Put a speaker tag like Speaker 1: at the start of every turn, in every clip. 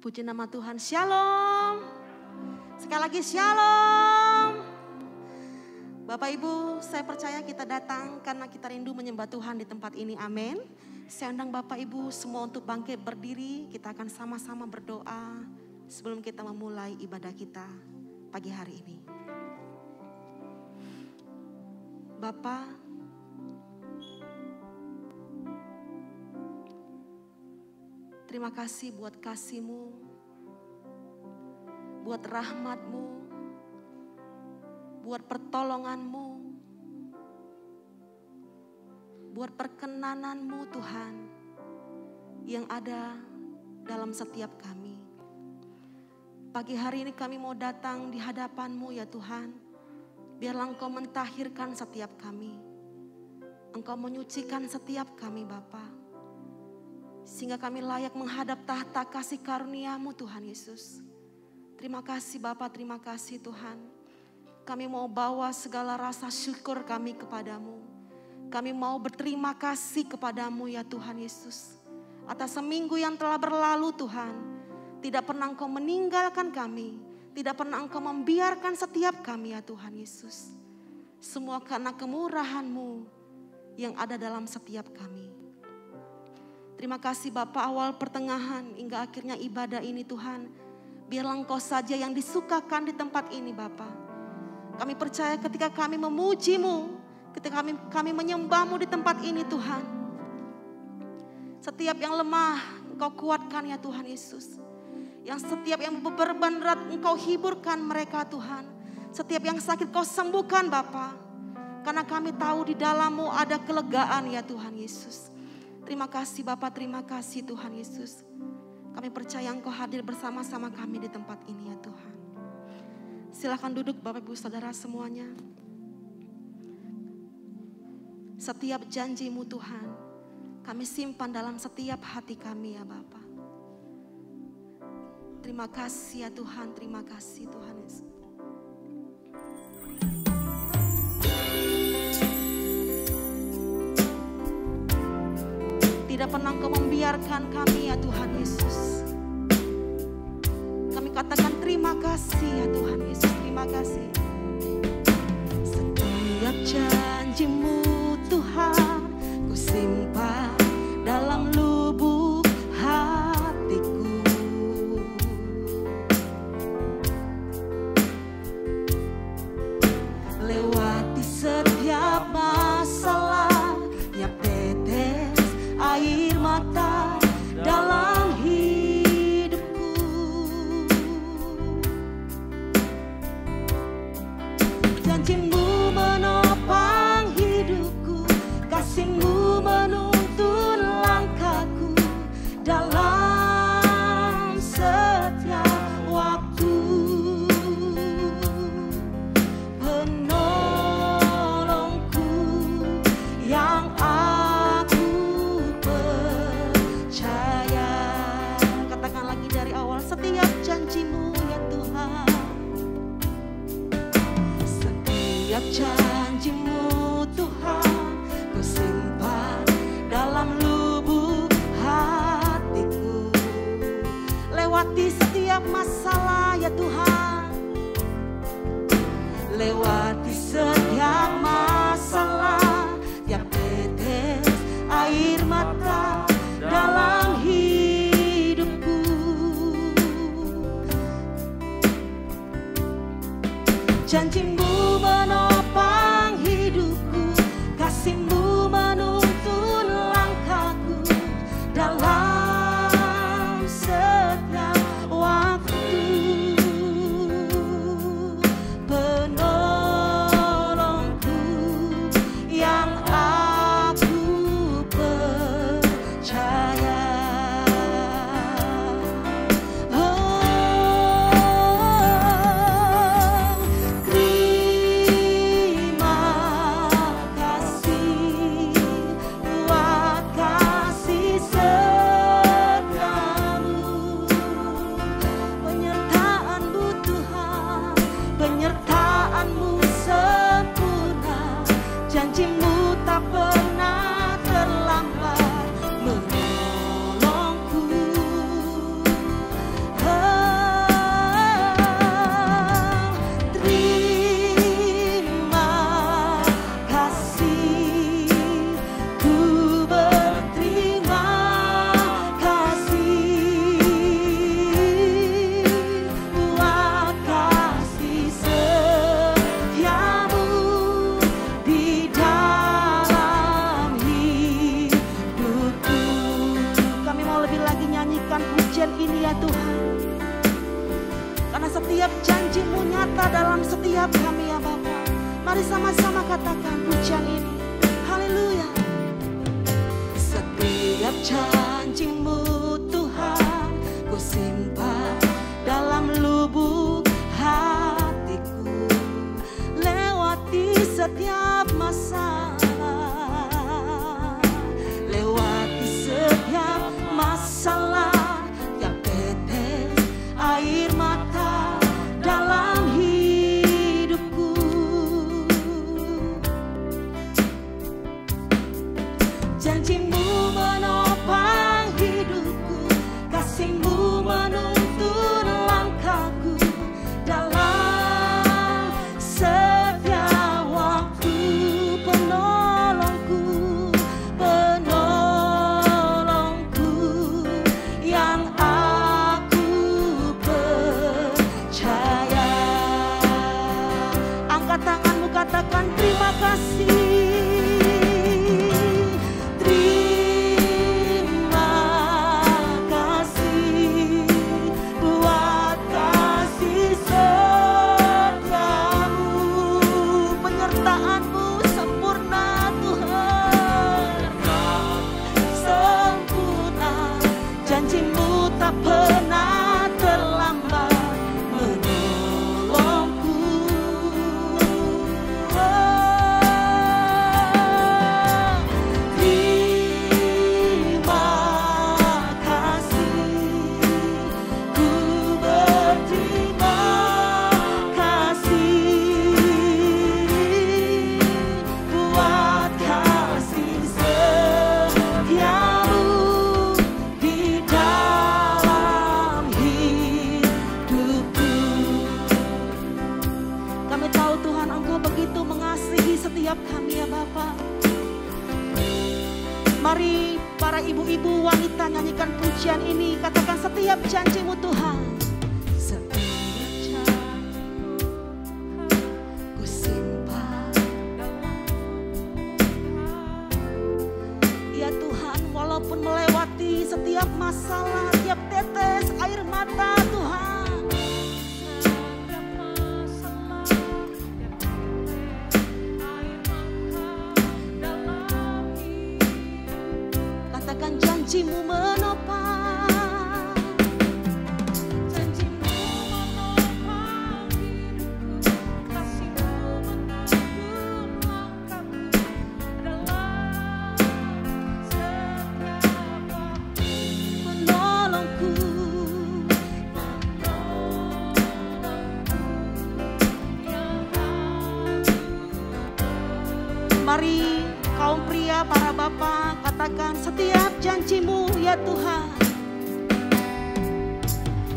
Speaker 1: Puji nama Tuhan. Shalom. Sekali lagi shalom. Bapak Ibu, saya percaya kita datang karena kita rindu menyembah Tuhan di tempat ini. Amin. Saya undang Bapak Ibu semua untuk bangkit berdiri. Kita akan sama-sama berdoa sebelum kita memulai ibadah kita pagi hari ini. Bapa, terima kasih buat kasih-Mu, buat rahmat-Mu, buat pertolongan-Mu, buat perkenanan-Mu Tuhan yang ada dalam setiap kami. Pagi hari ini kami mau datang di hadapan-Mu ya Tuhan. Biarlah Engkau mentahirkan setiap kami. Engkau menyucikan setiap kami Bapa. Sehingga kami layak menghadap tahta kasih karunia-Mu Tuhan Yesus. Terima kasih Bapa, terima kasih Tuhan. Kami mau bawa segala rasa syukur kami kepadamu. Kami mau berterima kasih kepadamu ya Tuhan Yesus. Atas seminggu yang telah berlalu Tuhan. Tidak pernah Engkau meninggalkan kami. Tidak pernah Engkau membiarkan setiap kami ya Tuhan Yesus. Semua karena kemurahan-Mu yang ada dalam setiap kami. Terima kasih Bapa, awal pertengahan hingga akhirnya ibadah ini Tuhan. Biarlah Engkau saja yang disukakan di tempat ini Bapa. Kami percaya ketika kami memuji-Mu, ketika kami menyembah-Mu di tempat ini Tuhan. Setiap yang lemah Engkau kuatkan ya Tuhan Yesus. Yang setiap yang beban berat Engkau hiburkan mereka Tuhan. Setiap yang sakit Kau sembuhkan Bapa. Karena kami tahu di dalam-Mu ada kelegaan ya Tuhan Yesus. Terima kasih Bapa, terima kasih Tuhan Yesus. Kami percaya Engkau hadir bersama-sama kami di tempat ini ya Tuhan. Silakan duduk Bapak Ibu Saudara semuanya. Setiap janji-Mu Tuhan, kami simpan dalam setiap hati kami ya Bapa. Terima kasih ya Tuhan, terima kasih Tuhan Yesus. Tidak pernah Engkau membiarkan kami ya Tuhan Yesus. Kami katakan terima kasih ya Tuhan Yesus, terima kasih. Setiap janji-Mu Tuhan, Ku simpan dalam lubuk hatiku. Lewati setiap masalah, tiap tetes air mata dalam hidupku. Janji-Mu menopang hidupku, kasih-Mu menuntun langkahku dalam setiap waktu. Penolongku yang aku percaya. Katakan lagi dari awal, setiap janji-Mu ya Tuhan. Setiap janji-Mu Tuhan, Ku simpan dalam lubuk hatiku. Lewati setiap masalah ya Tuhan. Lewati setiap masalah, tiap tetes air mata dalam hidupku. Janji-Mu menopang hidupku, kasih-Mu menuntun langkahku dalam setiap waktu. Penolongku yang aku percaya. Terima kasih buat kasih setiamu, penyertaan-Mu Tuhan, penyertaan-Mu sempurna, janji-Mu tak pernah terlambat menolongku. masalah, lewati setiap masalah, tiap tetes air mata dalam hidupku. Janjimu menopang hidupku, kasihmu menuntun langkahku dalam setiap waktu. Penolongku, penolongku yang aku percaya. Angkat tanganmu, katakan terima kasih. Mari para ibu-ibu wanita nyanyikan pujian ini. Katakan setiap janjimu Tuhan. Setiap janjimu ku simpan. Ya Tuhan, walaupun melewati setiap masalah, tiap tetes air mata Tuhan. Katakan janjimu menopang, janjimu menopang hidupku, kasihmu menuntun langkahku dalam setiap waktu. Menolongku, mari kaum pria, para bapak, katakan setiap janjimu ya Tuhan.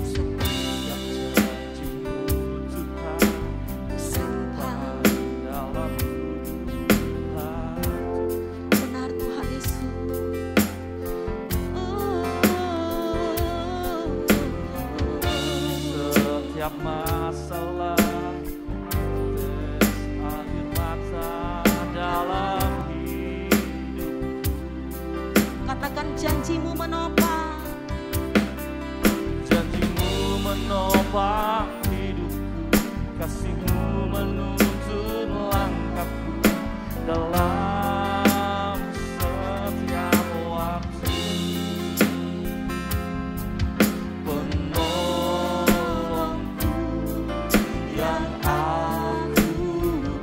Speaker 1: Setiap janjimu Tuhan, simpan dalam hati. Benar Tuhan Yesus. Setiap masalah, tetes air mata dalam katakan janjimu menopang, janjimu menopang hidupku, kasihmu menuntun langkahku dalam setiap waktu. Penolongku yang aku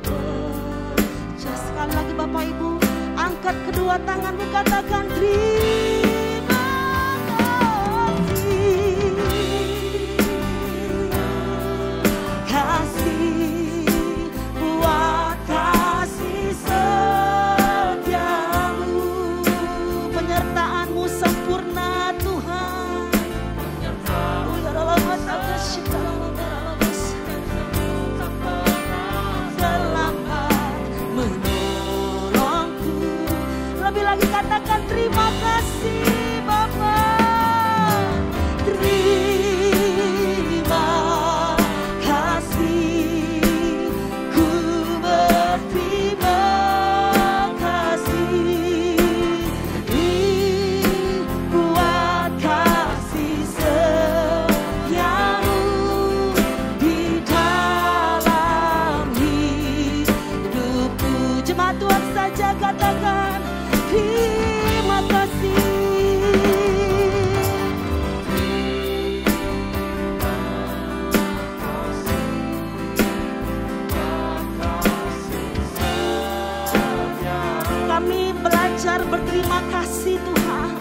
Speaker 1: percaya. Sekali lagi Bapak Ibu, angkat kedua tanganmu, katakan terima kasih. Kasih buat kasih setiamu, penyertaanmu sempurna Tuhan. Lebih lagi katakan terima kasih Bapa. Terima kasih, ku berterima kasih buat kasih setiamu di dalam hidupku. Jemaat Tuhan saja katakan terima kasih. belajar berterima kasih Tuhan.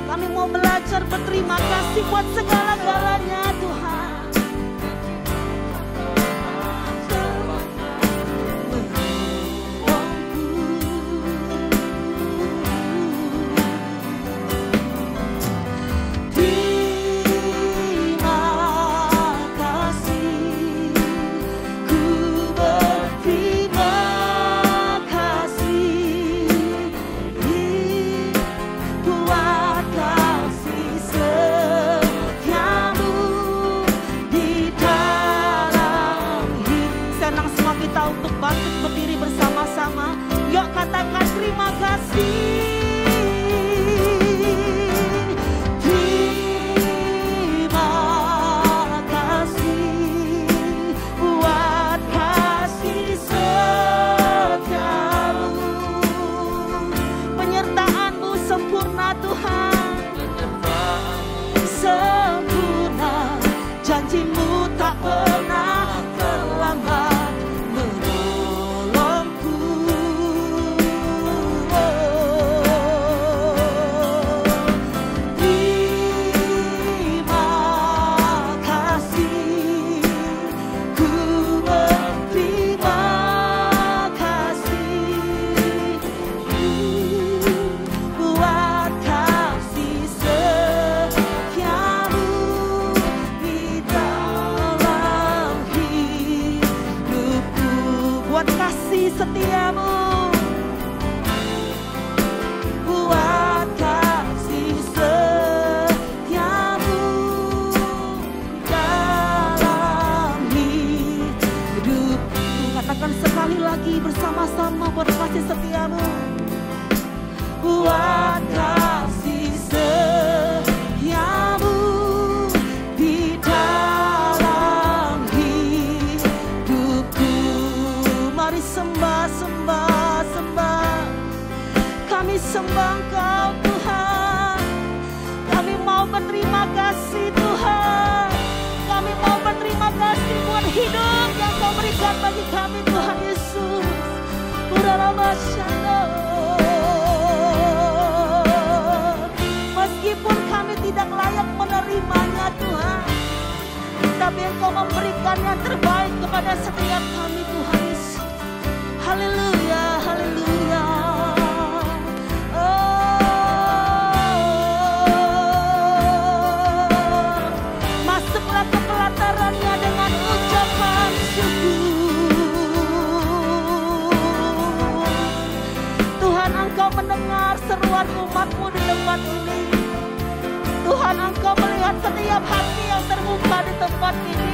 Speaker 1: Kami mau belajar berterima kasih buat segala-galanya Tuhan. Meskipun kami tidak layak menerimanya Tuhan, tapi Engkau memberikan yang terbaik kepada setiap kami Tuhan Yesus. Haleluya, haleluya. Masuklah ke pelatarannya dengan ucapan syukur. Tuhan, Engkau mendengar seruan umat-Mu di tempat ini. Tuhan, Engkau melihat setiap hati yang terbuka di tempat ini.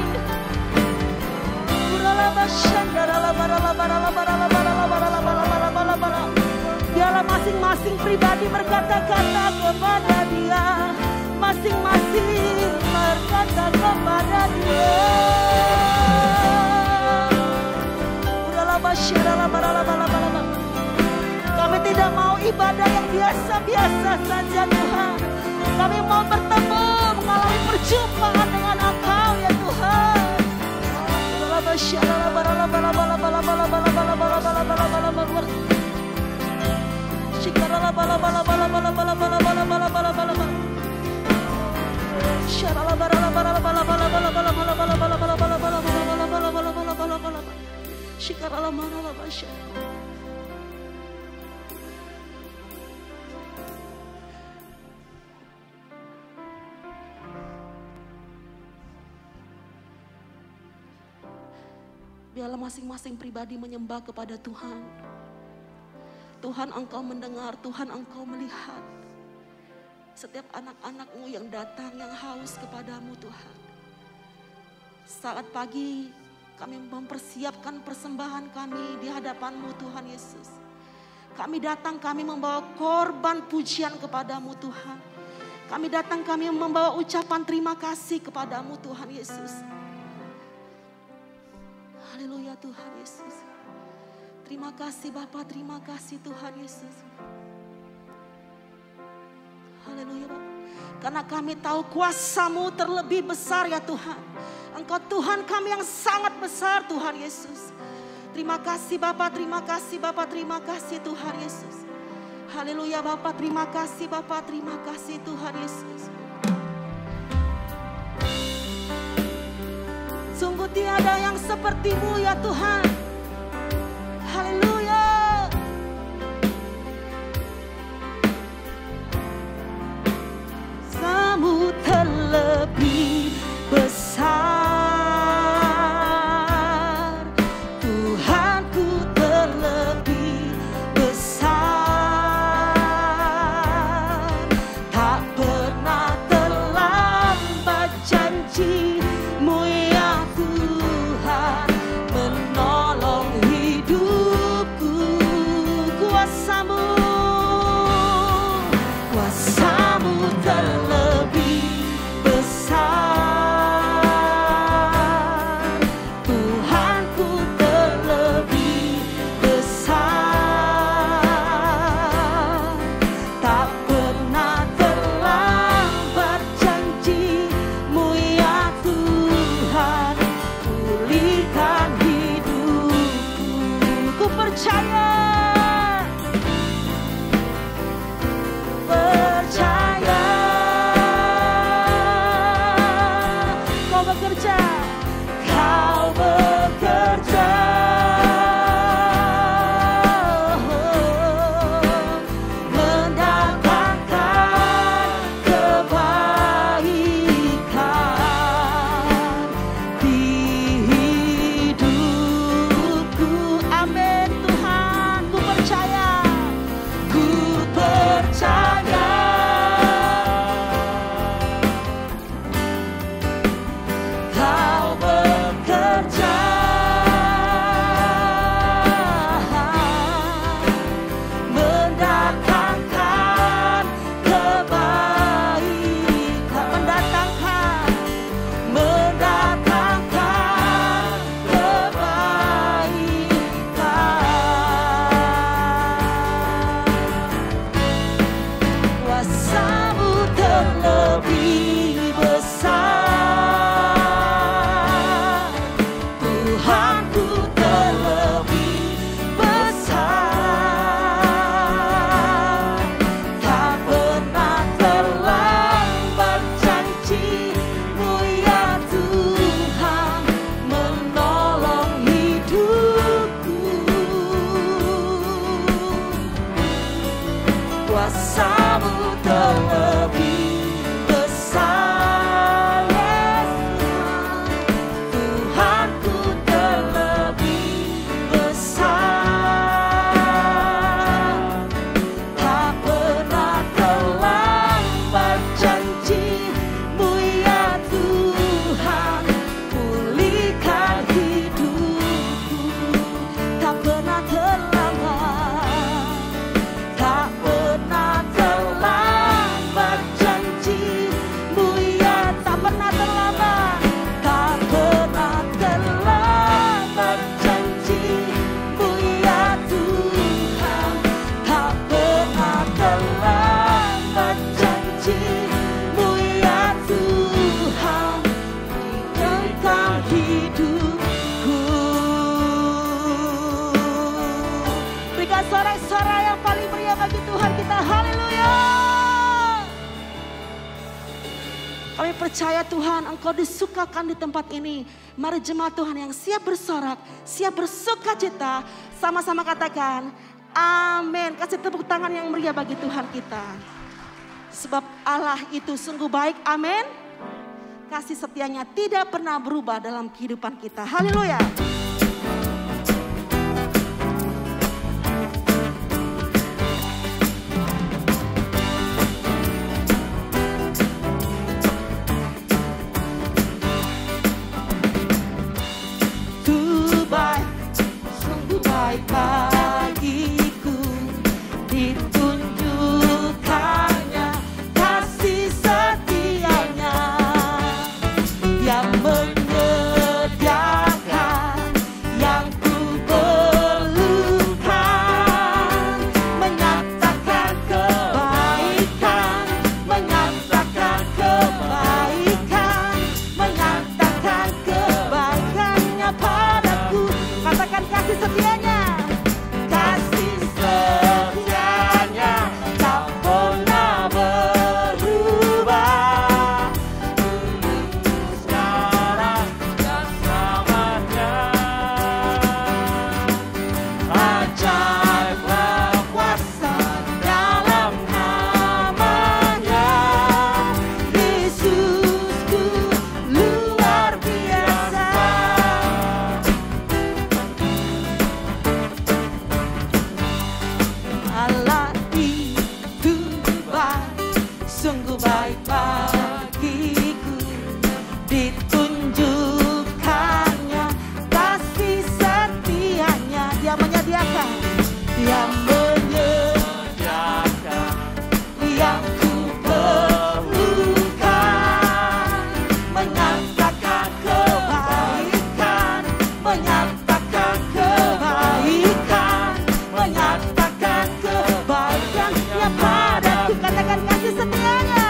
Speaker 1: Biarlah masing-masing pribadi berkata-kata kepada Dia. Masing-masing berkata kepada Dia. Kami tidak mau ibadah yang biasa-biasa saja Tuhan. Kami mau bertemu, mengalami perjumpaan dengan Engkau ya Tuhan. Biarlah masing-masing pribadi menyembah kepada Tuhan. Tuhan, Engkau mendengar, Tuhan, Engkau melihat setiap anak-anak-Mu yang datang, yang haus kepadamu Tuhan. Saat pagi kami mempersiapkan persembahan kami di hadapan-Mu Tuhan Yesus. Kami datang, kami membawa korban pujian kepadamu Tuhan. Kami datang, kami membawa ucapan terima kasih kepadamu Tuhan Yesus. Haleluya Tuhan Yesus. Terima kasih Bapa, terima kasih Tuhan Yesus. Haleluya Bapa. Karena kami tahu kuasa-Mu terlebih besar ya Tuhan. Engkau Tuhan kami yang sangat besar Tuhan Yesus. Terima kasih Bapa, terima kasih Bapa, terima kasih Tuhan Yesus. Haleluya Bapa, terima kasih Bapa, terima kasih Tuhan Yesus. Sungguh tiada yang seperti-Mu ya Tuhan. Haleluya. Kamu terlebih besar, Tuhanku terlebih besar. Tak pernah terlambat janji-Mu ya Tuhan, menolong hidupku. Kuasa-Mu terlebih besar, Tuhanku terlebih besar. Tak pernah terlambat janji-Mu ya Tuhan, pulihkan hidupku. Ku percaya, Kau bekerja, mendatangkan kebaikan di hidupku. Amin Tuhan, ku percaya, ku percaya. Kau bekerja, mendatangkan kebaikan, mendatangkan kebaikan. Kuasa-Mu terlebih besar, Tuhanku terlebih besar. Tak pernah terlambat janji-Mu ya Tuhan, menolong hidupku. Kuasa-Mu terlebih besar, Yesus. Tuhanku terlebih besar. Tak pernah terlambat janji-Mu ya Tuhan, pulihkan hidupku. Tak pernah terlambat, tak pernah terlambat janji-Mu ya, tak pernah terlambat, tak pernah terlambat janji-Mu ya Tuhan, tak pernah terlambat janji-Mu ya Tuhan, tentang hidupku. Berikan sorak-sorai yang paling meriah bagi Tuhan kita. Haleluya. Kami percaya Tuhan, Engkau disukakan di tempat ini. Mari jemaat Tuhan yang siap bersorak, siap bersukacita, sama-sama katakan amin. Kasih tepuk tangan yang meriah bagi Tuhan kita. Sebab Allah itu sungguh baik, amin. Kasih setianya tidak pernah berubah dalam kehidupan kita. Haleluya. Sungguh baik bagiku, ditunjukkannya kasih setianya yang menyediakan setia padaku. Katakan kasih setianya.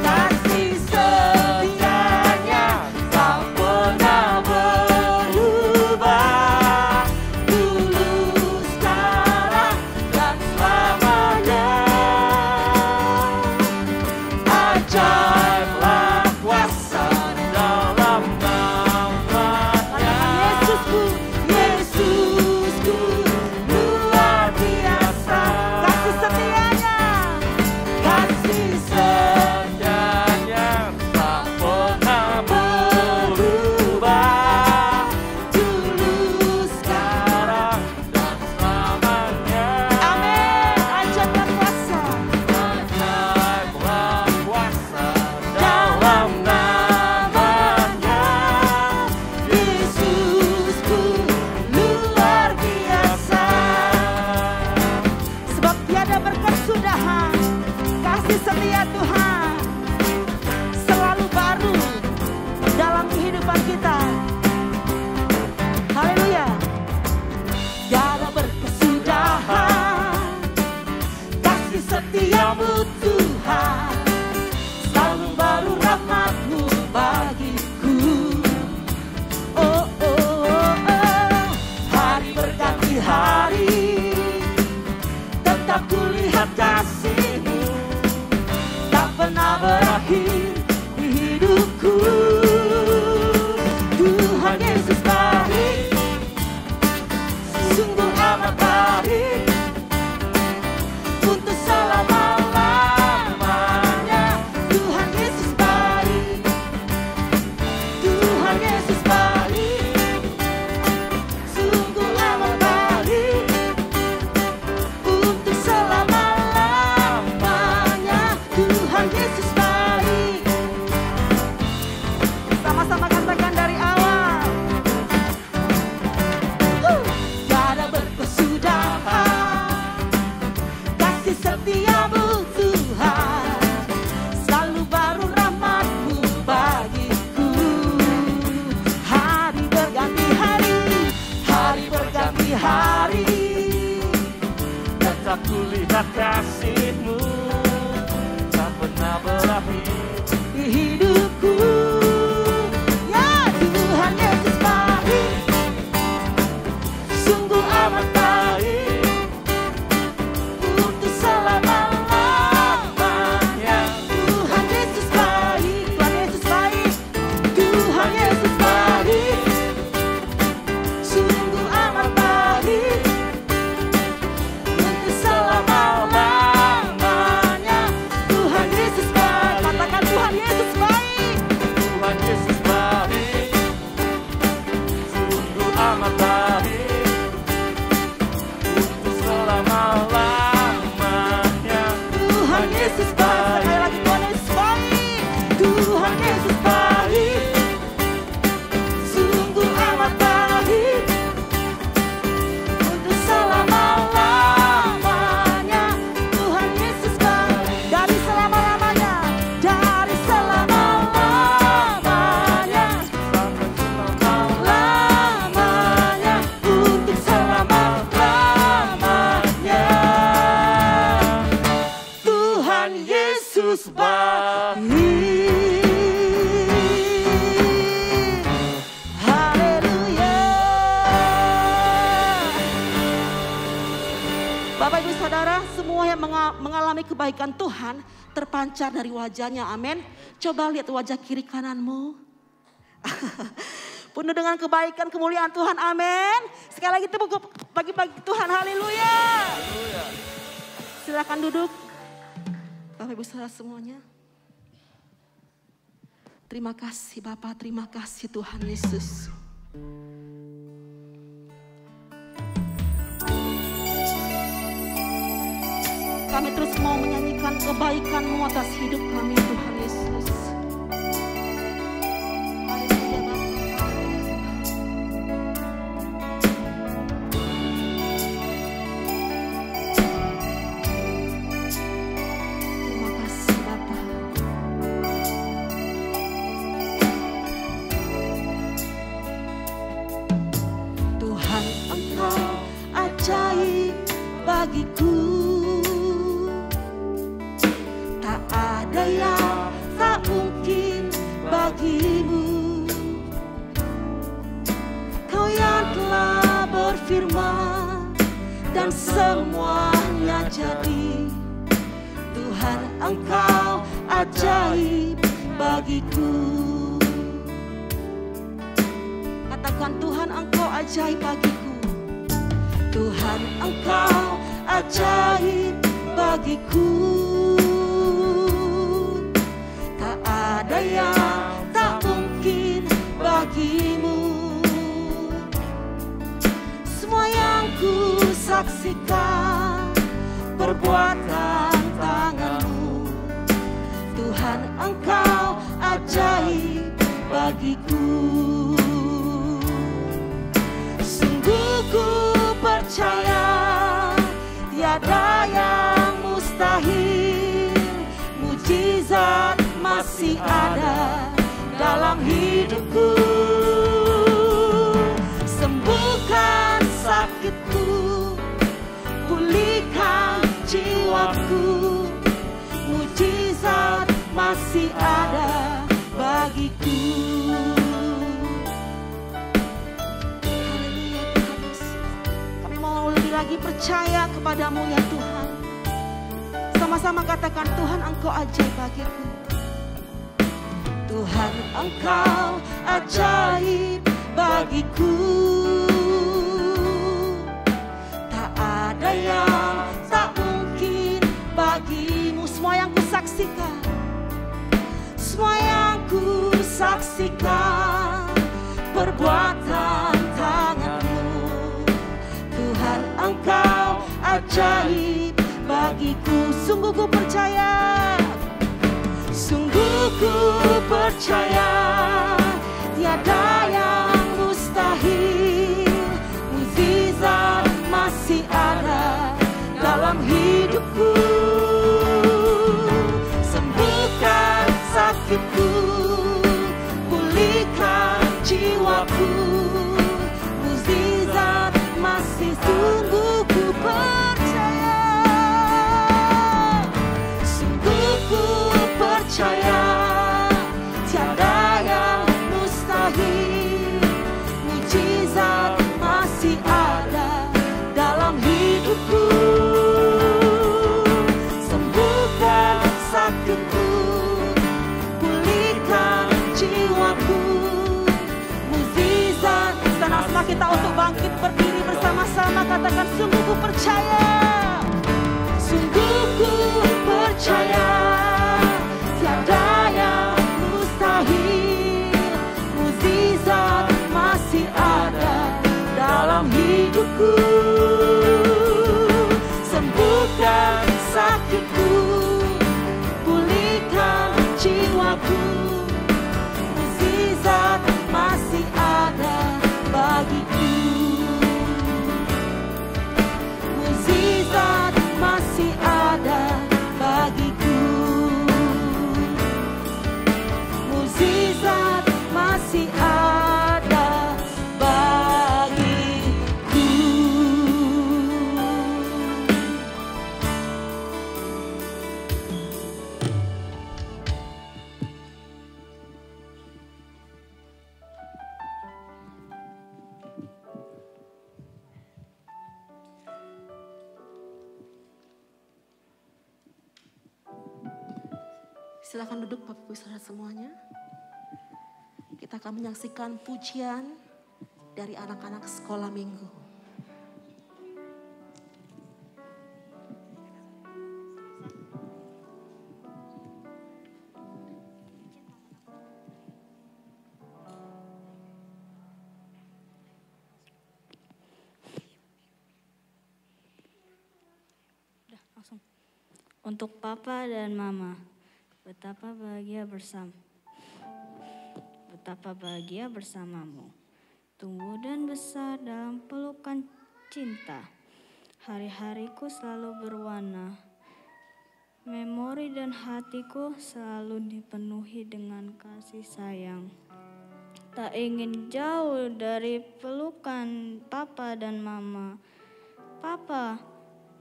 Speaker 1: Kasih setianya tak pernah berubah, dulu, sekarang, dan selamanya. Ajaiblah kuasa di dalam nama-Nya. Yesusku, Yesusku luar biasa. Kasih setianya, kasih setianya tak pernah berubah, dulu, sekarang, dan selamanya. Amin. Ajaiblah kuasa, ajaiblah kuasa dalam nama-Nya. Yesusku luar biasa. Sebab tiada berkesudahan, kasih setia Tuhan selalu baru dalam kehidupan kita. Haleluya. Tiada berkesudahan, kasih setiamu Tuhan, selalu baru rahmat-Mu bagiku. Oh, oh, oh, oh. Hari berganti hari, tetap kulihat kasih-Mu, tak pernah berakhir di hidupku. Tuhan Yesus baik, sungguh amat baik, untuk selama-lamanya. Tuhan Yesus baik, Tuhan Yesus baik, sungguh amat baik, untuk selama-lamanya. Tuhan Yesus baik. Sama-sama katakan dari awal. Tiada berkesudahan, kasih setiamu Tuhan, selalu baru rahmat-Mu bagiku. Hari berganti hari, hari berganti hari,
Speaker 2: tetap kulihat kasih-Mu, tak pernah berakhir.
Speaker 1: di hidupku. Ya Tuhan Yesus baik, sungguh amat baik, untuk selama-lamanya. Tuhan Yesus baik, Tuhan Yesus baik, Tuhan Yesus baik, sungguh amat baik, untuk selama-lamanya. Tuhan Yesus baik. Katakan Tuhan Yesus baik.
Speaker 2: Tuhan Yesus baik, sungguh amat baik, untuk selama-lamanya.
Speaker 1: Tuhan Yesus baik. Sekali lagi Tuhan Yesus baik. Tuhan Yesus baik, sungguh amat baik, untuk selama-lamanya. Tuhan Yesus baik. Dari selama-lamanya, dari selama-lamanya, lamanya, untuk selama-lamanya. Tuhan Yesus baik. Haleluya. Bapak Ibu Saudara, semua yang mengalami kebaikan Tuhan terpancar dari wajahnya. Amin. Coba lihat wajah kiri kananmu. Penuh dengan kebaikan, kemuliaan Tuhan. Amin. Sekali lagi tepuk bagi Tuhan. Haleluya. Silakan duduk. Bapak Ibu Saudara semuanya. Terima kasih Bapak, terima kasih Tuhan Yesus. Kami terus mau menyanyikan kebaikan-Mu atas hidup kami Tuhan Yesus. Haleluya Bapak. Terima kasih Bapak. Tuhan Engkau ajaib bagiku. dan semuanya jadi. Tuhan, Engkau ajaib bagiku. Katakan, Tuhan, Engkau ajaib bagiku. Tuhan, Engkau ajaib bagiku. Tak ada yang tak mungkin bagimu. Semua yang ku saksikan perbuatan tanganmu. Tuhan, Engkau ajaib bagiku. Sungguh ku percaya tiada yang mustahil. Mujizat masih ada dalam hidupku. Sembuhkan sakitku, pulihkan jiwaku. Mujizat masih ada bagiku. Haleluya Tuhan Yesus. Kami mau lebih lagi percaya kepadamu ya Tuhan. Sama-sama katakan, Tuhan, Engkau ajaib bagiku. Tuhan, Engkau ajaib bagiku. Tak ada yang tak mungkin bagimu. Semua yang kusaksikan, semua yang kusaksikan perbuatan tanganmu. Tuhan, Engkau ajaib bagiku. Sungguh ku percaya, sungguh ku percaya tiada yang mustahil. Mujizat masih ada dalam hidupku. Sembuhkan sakitku, pulihkan jiwaku. Mujizat masih, sungguh ku percaya. Sungguh ku percaya tiada yang mustahil. Mujizat masih ada dalam hidupku. Sembuhkan sakitku, pulihkan jiwaku. Mujizat. Sana kita untuk bangkit berdiri bersama-sama. Katakan, sungguh ku percaya. Sungguh ku percaya tiada yang mustahil. Mujizat masih ada dalam hidupku. Sembuhkan sakitku, pulihkan jiwaku. Mujizat masih ada bagiku. Mujizat masih ada bagiku. Mujizat masih ada bagiku. Silakan duduk Bapak Ibu Saudara semuanya. Kita akan menyaksikan pujian dari anak-anak sekolah minggu.
Speaker 3: Udah, langsung. Untuk Papa dan Mama, betapa bahagia bersamamu. Tumbuh dan besar dalam pelukan cinta. Hari-hariku selalu berwarna. Memori dan hatiku selalu dipenuhi dengan kasih sayang. Tak ingin jauh dari pelukan Papa dan Mama. Papa,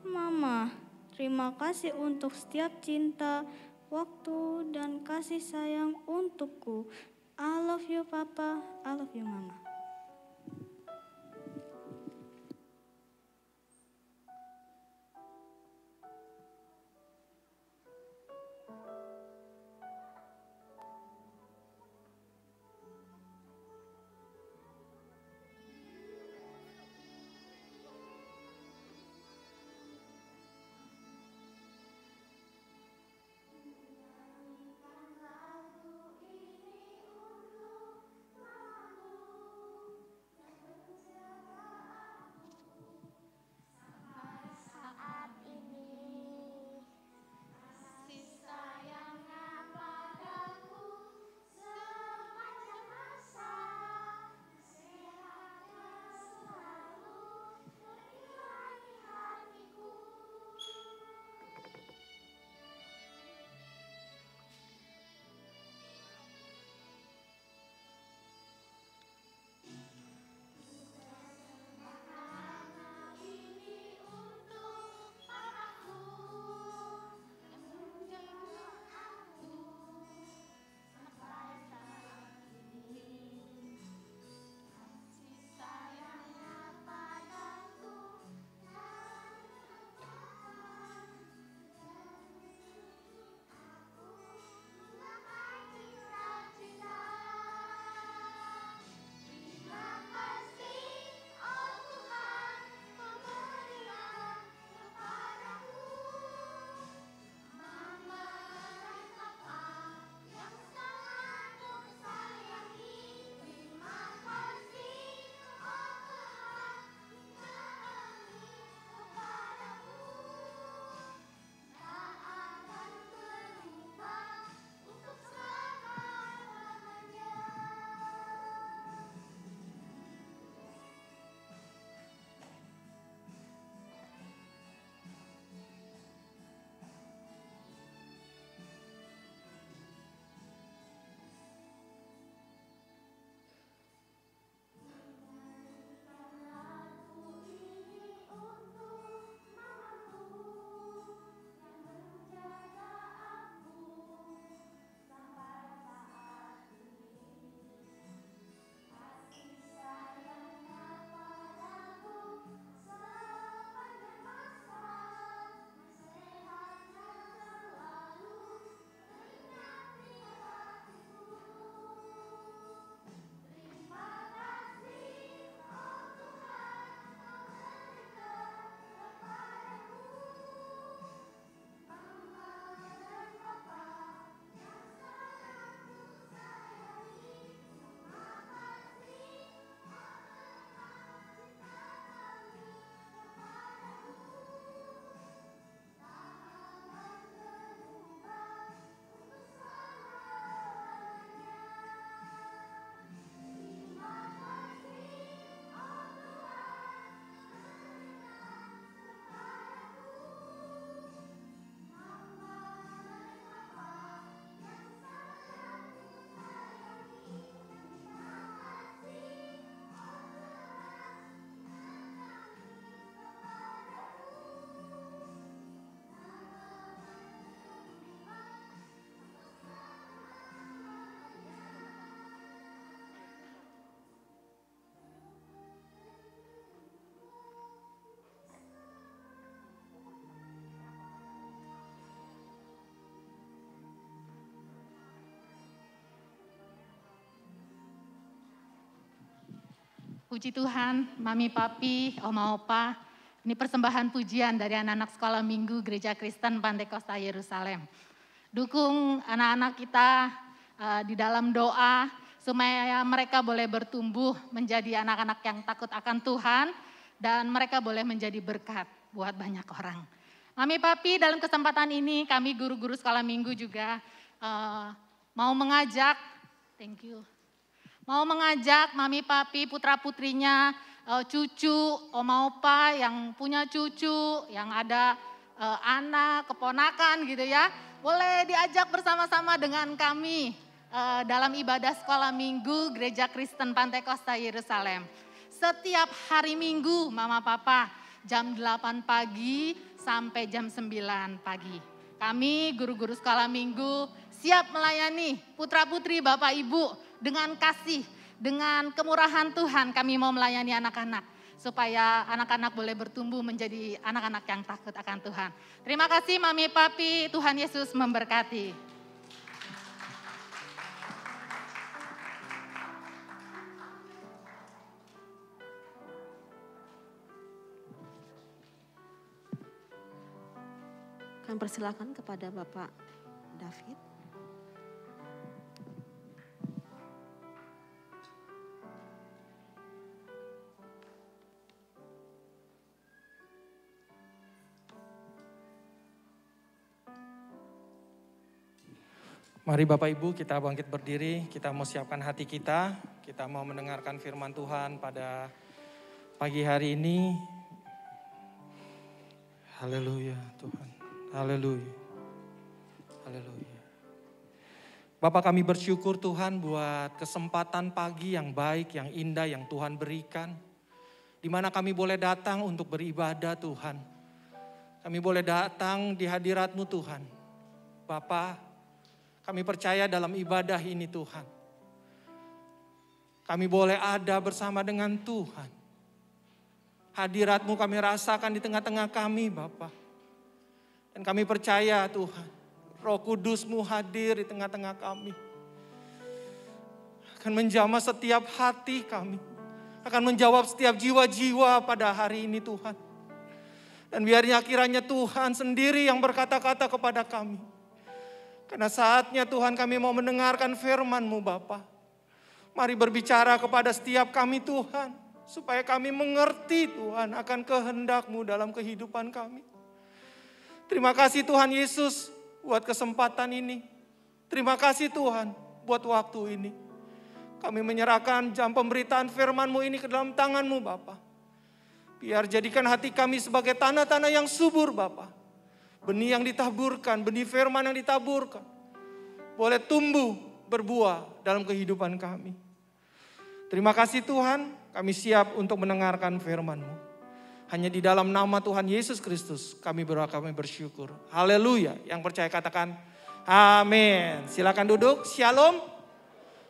Speaker 3: Mama, terima kasih untuk setiap cinta, waktu, dan kasih sayang untukku. I love you Papa, I love you Mama.
Speaker 4: Puji Tuhan, Mami Papi, Oma Opa, ini persembahan pujian dari anak-anak sekolah minggu Gereja Kristen Pantai Kosta Yerusalem. Dukung anak-anak kita di dalam doa supaya mereka boleh bertumbuh menjadi anak-anak yang takut akan Tuhan dan mereka boleh menjadi berkat buat banyak orang. Mami Papi, dalam kesempatan ini kami guru-guru sekolah minggu juga mau mengajak, mau mengajak Mami Papi, putra-putrinya, cucu, Oma Opa yang punya cucu, yang ada anak, keponakan gitu ya. Boleh diajak bersama-sama dengan kami dalam ibadah sekolah minggu Gereja Kristen Pantai Kosta Yerusalem. Setiap hari Minggu Mama Papa jam 8 pagi sampai jam 9 pagi. Kami guru-guru sekolah minggu siap melayani putra-putri Bapak Ibu. Dengan kasih, dengan kemurahan Tuhan kami mau melayani anak-anak. Supaya anak-anak boleh bertumbuh menjadi anak-anak yang takut akan Tuhan. Terima kasih Mami Papi, Tuhan Yesus memberkati.
Speaker 1: Kami persilakan kepada Bapak David.
Speaker 5: Mari Bapak Ibu kita bangkit berdiri, kita mau siapkan hati kita mau mendengarkan firman Tuhan pada pagi hari ini. Haleluya Tuhan, haleluya, haleluya. Bapak kami bersyukur Tuhan buat kesempatan pagi yang baik, yang indah yang Tuhan berikan. Di mana kami boleh datang untuk beribadah Tuhan. Kami boleh datang di hadirat-Mu Tuhan. Bapak, kami percaya dalam ibadah ini Tuhan. Kami boleh ada bersama dengan Tuhan. Hadirat-Mu kami rasakan di tengah-tengah kami Bapa. Dan kami percaya Tuhan, Roh Kudus-Mu hadir di tengah-tengah kami. Akan menjamah setiap hati kami. Akan menjawab setiap jiwa-jiwa pada hari ini Tuhan. Dan biarnya kiranya Tuhan sendiri yang berkata-kata kepada kami. Karena saatnya Tuhan kami mau mendengarkan firman-Mu Bapa. Mari berbicara kepada setiap kami Tuhan. Supaya kami mengerti Tuhan akan kehendak-Mu dalam kehidupan kami. Terima kasih Tuhan Yesus buat kesempatan ini. Terima kasih Tuhan buat waktu ini. Kami menyerahkan jam pemberitaan firman-Mu ini ke dalam tangan-Mu Bapa. Biar jadikan hati kami sebagai tanah-tanah yang subur Bapa. Benih yang ditaburkan, benih firman yang ditaburkan. Boleh tumbuh, berbuah dalam kehidupan kami. Terima kasih Tuhan, kami siap untuk mendengarkan firman-Mu. Hanya di dalam nama Tuhan Yesus Kristus kami berdoa, kami bersyukur. Haleluya, yang percaya katakan amin. Silakan duduk, shalom.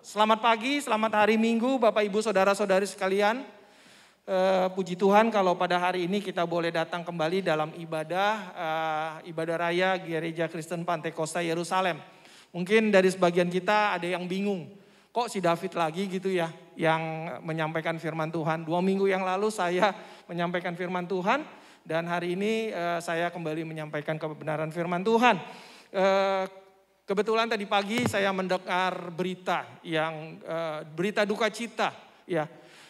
Speaker 5: Selamat pagi, selamat hari Minggu Bapak Ibu Saudara-saudari sekalian. Puji Tuhan kalau pada hari ini kita boleh datang kembali dalam ibadah raya Gereja Kristen Pantai Kosta Yerusalem. Mungkin dari sebagian kita ada yang bingung, kok si David lagi gitu ya yang menyampaikan firman Tuhan. 2 minggu yang lalu saya menyampaikan firman Tuhan dan hari ini saya kembali menyampaikan kebenaran firman Tuhan. Kebetulan tadi pagi saya mendengar berita yang berita duka cita ya.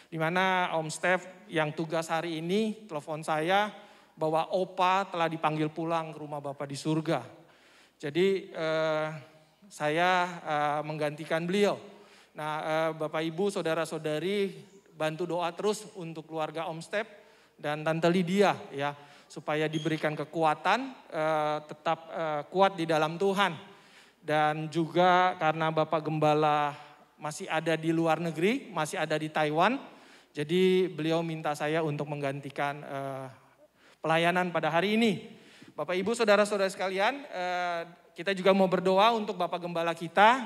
Speaker 5: Di mana Om Steph yang tugas hari ini telepon saya bahwa Opa telah dipanggil pulang ke rumah Bapak di surga. Jadi saya menggantikan beliau. Nah Bapak Ibu saudara-saudari bantu doa terus untuk keluarga Om Steph dan Tante Lydia ya. Supaya diberikan kekuatan tetap kuat di dalam Tuhan. Dan juga karena Bapak Gembala masih ada di luar negeri, masih ada di Taiwan. Jadi beliau minta saya untuk menggantikan pelayanan pada hari ini. Bapak Ibu saudara-saudara sekalian, kita juga mau berdoa untuk Bapak Gembala kita.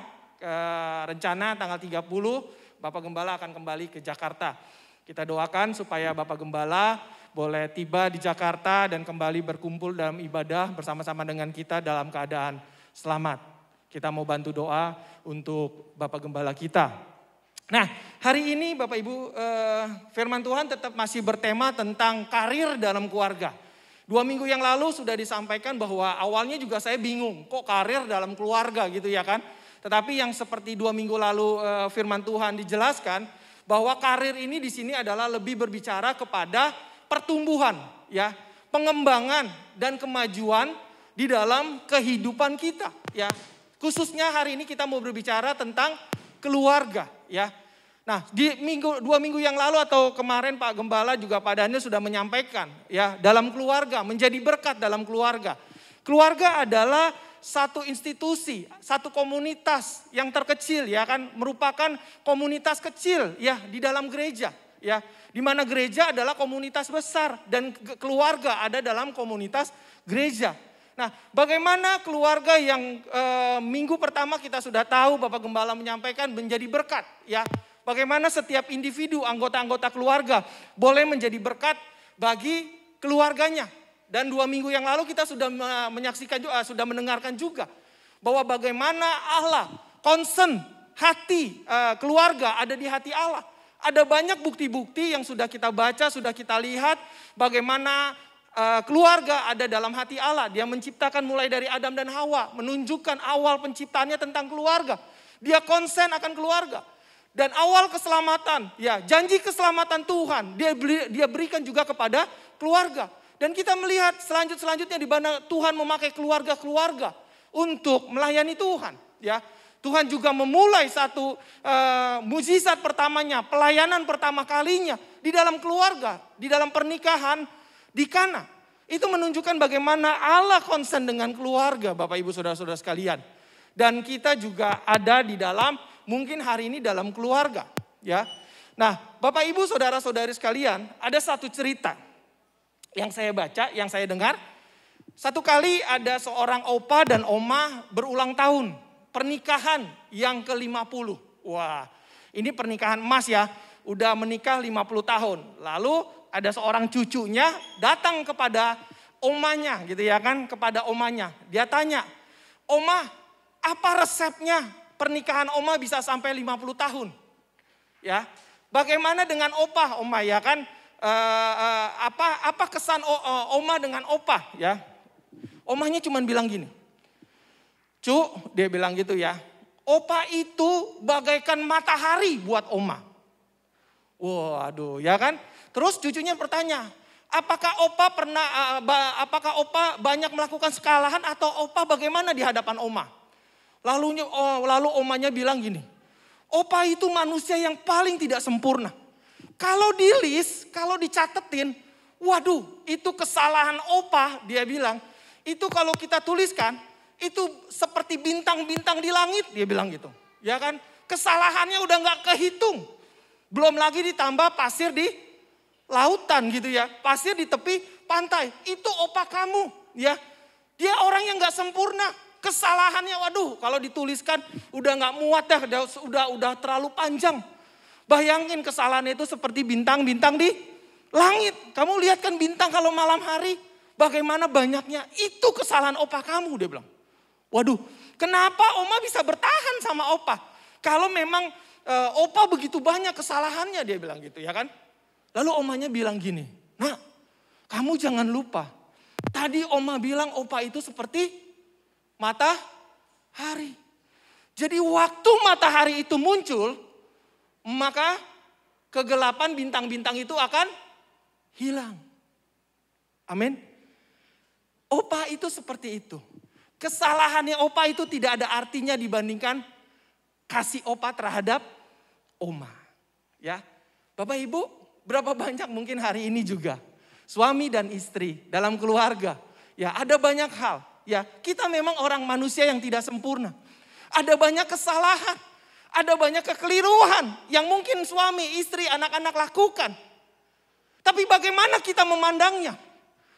Speaker 5: Rencana tanggal 30 Bapak Gembala akan kembali ke Jakarta. Kita doakan supaya Bapak Gembala boleh tiba di Jakarta dan kembali berkumpul dalam ibadah bersama-sama dengan kita dalam keadaan selamat. Kita mau bantu doa untuk Bapak Gembala kita. Nah, hari ini Bapak Ibu, firman Tuhan tetap masih bertema tentang karir dalam keluarga. 2 minggu yang lalu sudah disampaikan bahwa awalnya juga saya bingung, kok karir dalam keluarga gitu ya kan. Tetapi yang seperti 2 minggu lalu firman Tuhan dijelaskan, bahwa karir ini di sini adalah lebih berbicara kepada pertumbuhan, ya, pengembangan dan kemajuan di dalam kehidupan kita, ya. Khususnya hari ini kita mau berbicara tentang keluarga, ya. Nah, di 2 minggu yang lalu atau kemarin Pak Gembala juga Pak Daniel sudah menyampaikan, ya, dalam keluarga, menjadi berkat dalam keluarga. Keluarga adalah satu institusi, satu komunitas yang terkecil, ya kan, merupakan komunitas kecil, ya, di dalam gereja, ya, di mana gereja adalah komunitas besar dan keluarga ada dalam komunitas gereja. Nah, bagaimana keluarga yang minggu pertama kita sudah tahu Bapak Gembala menyampaikan menjadi berkat, ya. Bagaimana setiap individu, anggota-anggota keluarga boleh menjadi berkat bagi keluarganya. Dan 2 minggu yang lalu kita sudah menyaksikan juga, sudah mendengarkan juga bahwa bagaimana Allah, concern hati keluarga ada di hati Allah. Ada banyak bukti-bukti yang sudah kita baca, sudah kita lihat bagaimana keluarga ada dalam hati Allah. Dia menciptakan mulai dari Adam dan Hawa, menunjukkan awal penciptaannya tentang keluarga. Dia konsen akan keluarga. Dan awal keselamatan, ya, janji keselamatan Tuhan dia berikan juga kepada keluarga. Dan kita melihat selanjutnya di mana Tuhan memakai keluarga-keluarga untuk melayani Tuhan, ya. Tuhan juga memulai satu mukjizat pertamanya, pelayanan pertama kalinya di dalam keluarga, di dalam pernikahan di Kana. Itu menunjukkan bagaimana Allah konsen dengan keluarga, Bapak Ibu Saudara-saudara sekalian. Dan kita juga ada di dalam, mungkin hari ini dalam keluarga, ya. Nah, Bapak Ibu Saudara-saudari sekalian, ada satu cerita yang saya baca, yang saya dengar. Satu kali ada seorang opa dan oma berulang tahun, pernikahan yang ke-50. Wah, ini pernikahan emas ya, udah menikah 50 tahun. Lalu ada seorang cucunya datang kepada omanya gitu ya kan, kepada omanya. Dia tanya, "Oma, apa resepnya pernikahan oma bisa sampai 50 tahun?" Ya, bagaimana dengan opa, oma ya kan? Apa kesan oma dengan opa ya? Omanya cuma bilang gini, "Cu," dia bilang gitu ya, "opa itu bagaikan matahari buat oma." Waduh, ya kan? Terus cucunya bertanya, apakah opa banyak melakukan kesalahan atau opa bagaimana di hadapan oma? Lalu omanya bilang gini, "Opa itu manusia yang paling tidak sempurna. Kalau di list, kalau dicatetin, waduh, itu kesalahan opa," dia bilang, "itu kalau kita tuliskan, itu seperti bintang-bintang di langit," dia bilang gitu. Ya kan? Kesalahannya udah gak kehitung. Belum lagi ditambah pasir di lautan gitu ya. Pasir di tepi pantai. Itu opa kamu, ya. Dia orang yang gak sempurna. Kesalahannya, waduh, kalau dituliskan udah gak muat dah, udah terlalu panjang. Bayangin kesalahannya itu seperti bintang-bintang di langit. Kamu lihat kan bintang kalau malam hari, bagaimana banyaknya. Itu kesalahan opa kamu, dia bilang. Waduh, kenapa oma bisa bertahan sama opa? Kalau memang opa begitu banyak kesalahannya, dia bilang gitu ya kan. Lalu omanya bilang gini, "Nah, kamu jangan lupa. Tadi oma bilang opa itu seperti matahari. Jadi waktu matahari itu muncul, maka kegelapan bintang-bintang itu akan hilang." Amin. Opa itu seperti itu. Kesalahannya opa itu tidak ada artinya dibandingkan kasih opa terhadap oma. Ya, Bapak Ibu, berapa banyak mungkin hari ini juga suami dan istri dalam keluarga. Ya, ada banyak hal. Ya, kita memang orang manusia yang tidak sempurna. Ada banyak kesalahan, ada banyak kekeliruan yang mungkin suami, istri, anak-anak lakukan. Tapi bagaimana kita memandangnya?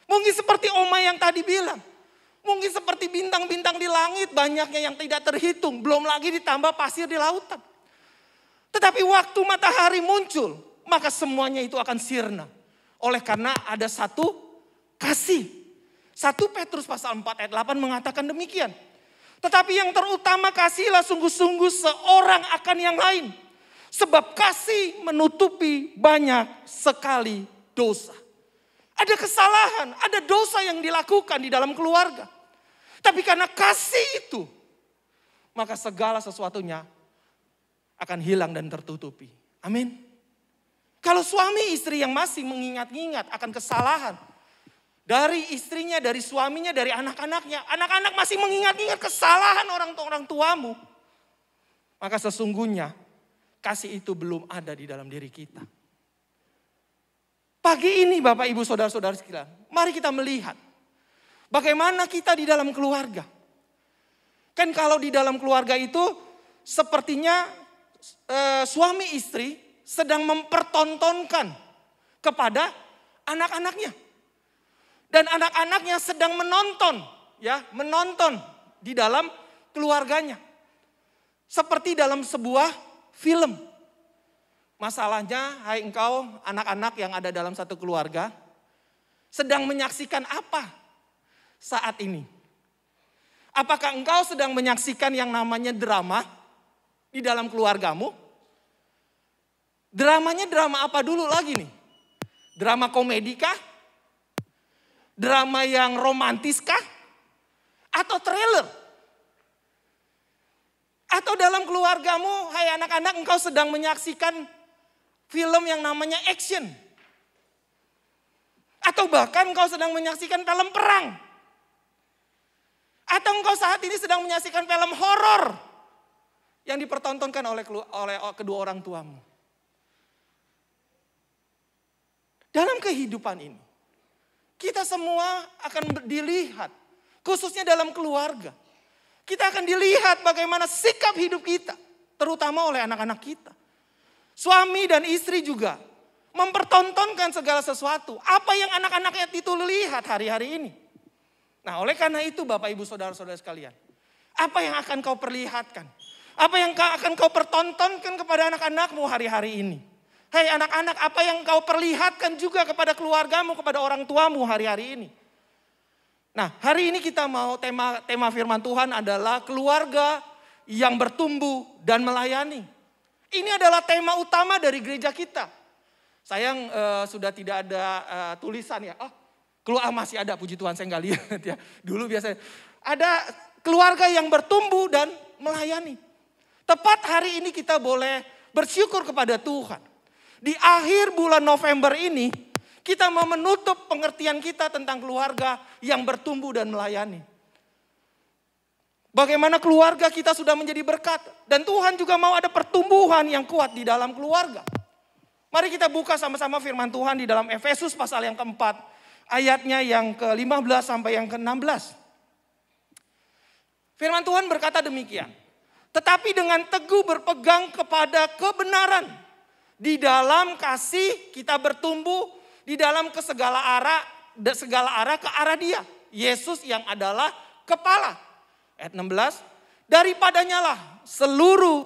Speaker 5: Mungkin seperti oma yang tadi bilang. Mungkin seperti bintang-bintang di langit, banyaknya yang tidak terhitung. Belum lagi ditambah pasir di lautan. Tetapi waktu matahari muncul, maka semuanya itu akan sirna. Oleh karena ada satu kasih. 1 Petrus pasal 4 ayat 8 mengatakan demikian. Tetapi yang terutama kasihlah sungguh-sungguh seorang akan yang lain. Sebab kasih menutupi banyak sekali dosa. Ada kesalahan, ada dosa yang dilakukan di dalam keluarga. Tapi karena kasih itu, maka segala sesuatunya akan hilang dan tertutupi. Amin. Kalau suami istri yang masih mengingat-ingat akan kesalahan dari istrinya, dari suaminya, dari anak-anaknya. Anak-anak masih mengingat-ingat kesalahan orang tuamu. Maka sesungguhnya kasih itu belum ada di dalam diri kita. Pagi ini Bapak Ibu Saudara-saudara sekalian, mari kita melihat bagaimana kita di dalam keluarga. Kan kalau di dalam keluarga itu sepertinya suami istri sedang mempertontonkan kepada anak-anaknya. Dan anak-anaknya sedang menonton di dalam keluarganya. Seperti dalam sebuah film. Masalahnya, hai engkau anak-anak yang ada dalam satu keluarga, sedang menyaksikan apa saat ini? Apakah engkau sedang menyaksikan yang namanya drama di dalam keluargamu? Dramanya drama apa dulu lagi nih? Drama komedi kah? Drama yang romantis kah? Atau trailer? Atau dalam keluargamu, hai anak-anak, engkau sedang menyaksikan film yang namanya action? Atau bahkan engkau sedang menyaksikan film perang? Atau engkau saat ini sedang menyaksikan film horor yang dipertontonkan oleh kedua orang tuamu? Dalam kehidupan ini, kita semua akan dilihat, khususnya dalam keluarga. Kita akan dilihat bagaimana sikap hidup kita, terutama oleh anak-anak kita. Suami dan istri juga mempertontonkan segala sesuatu. Apa yang anak-anaknya itu lihat hari-hari ini. Nah, oleh karena itu Bapak Ibu Saudara-saudara sekalian, apa yang akan kau perlihatkan? Apa yang akan kau pertontonkan kepada anak-anakmu hari-hari ini? Hai anak-anak, apa yang kau perlihatkan juga kepada keluargamu, kepada orang tuamu hari-hari ini? Nah, hari ini kita mau tema firman Tuhan adalah keluarga yang bertumbuh dan melayani. Ini adalah tema utama dari gereja kita. Sayang sudah tidak ada tulisan ya. Masih ada, puji Tuhan, saya nggak lihat ya. Dulu biasanya ada keluarga yang bertumbuh dan melayani. Tepat hari ini kita boleh bersyukur kepada Tuhan. Di akhir bulan November ini, kita mau menutup pengertian kita tentang keluarga yang bertumbuh dan melayani. Bagaimana keluarga kita sudah menjadi berkat. Dan Tuhan juga mau ada pertumbuhan yang kuat di dalam keluarga. Mari kita buka sama-sama firman Tuhan di dalam Efesus pasal yang keempat. Ayatnya yang ke-15 sampai yang ke-16. Firman Tuhan berkata demikian. Tetapi dengan teguh berpegang kepada kebenaran. Di dalam kasih kita bertumbuh, di dalam segala arah ke arah Dia. Yesus yang adalah kepala. Ayat 16. Daripadanya lah seluruh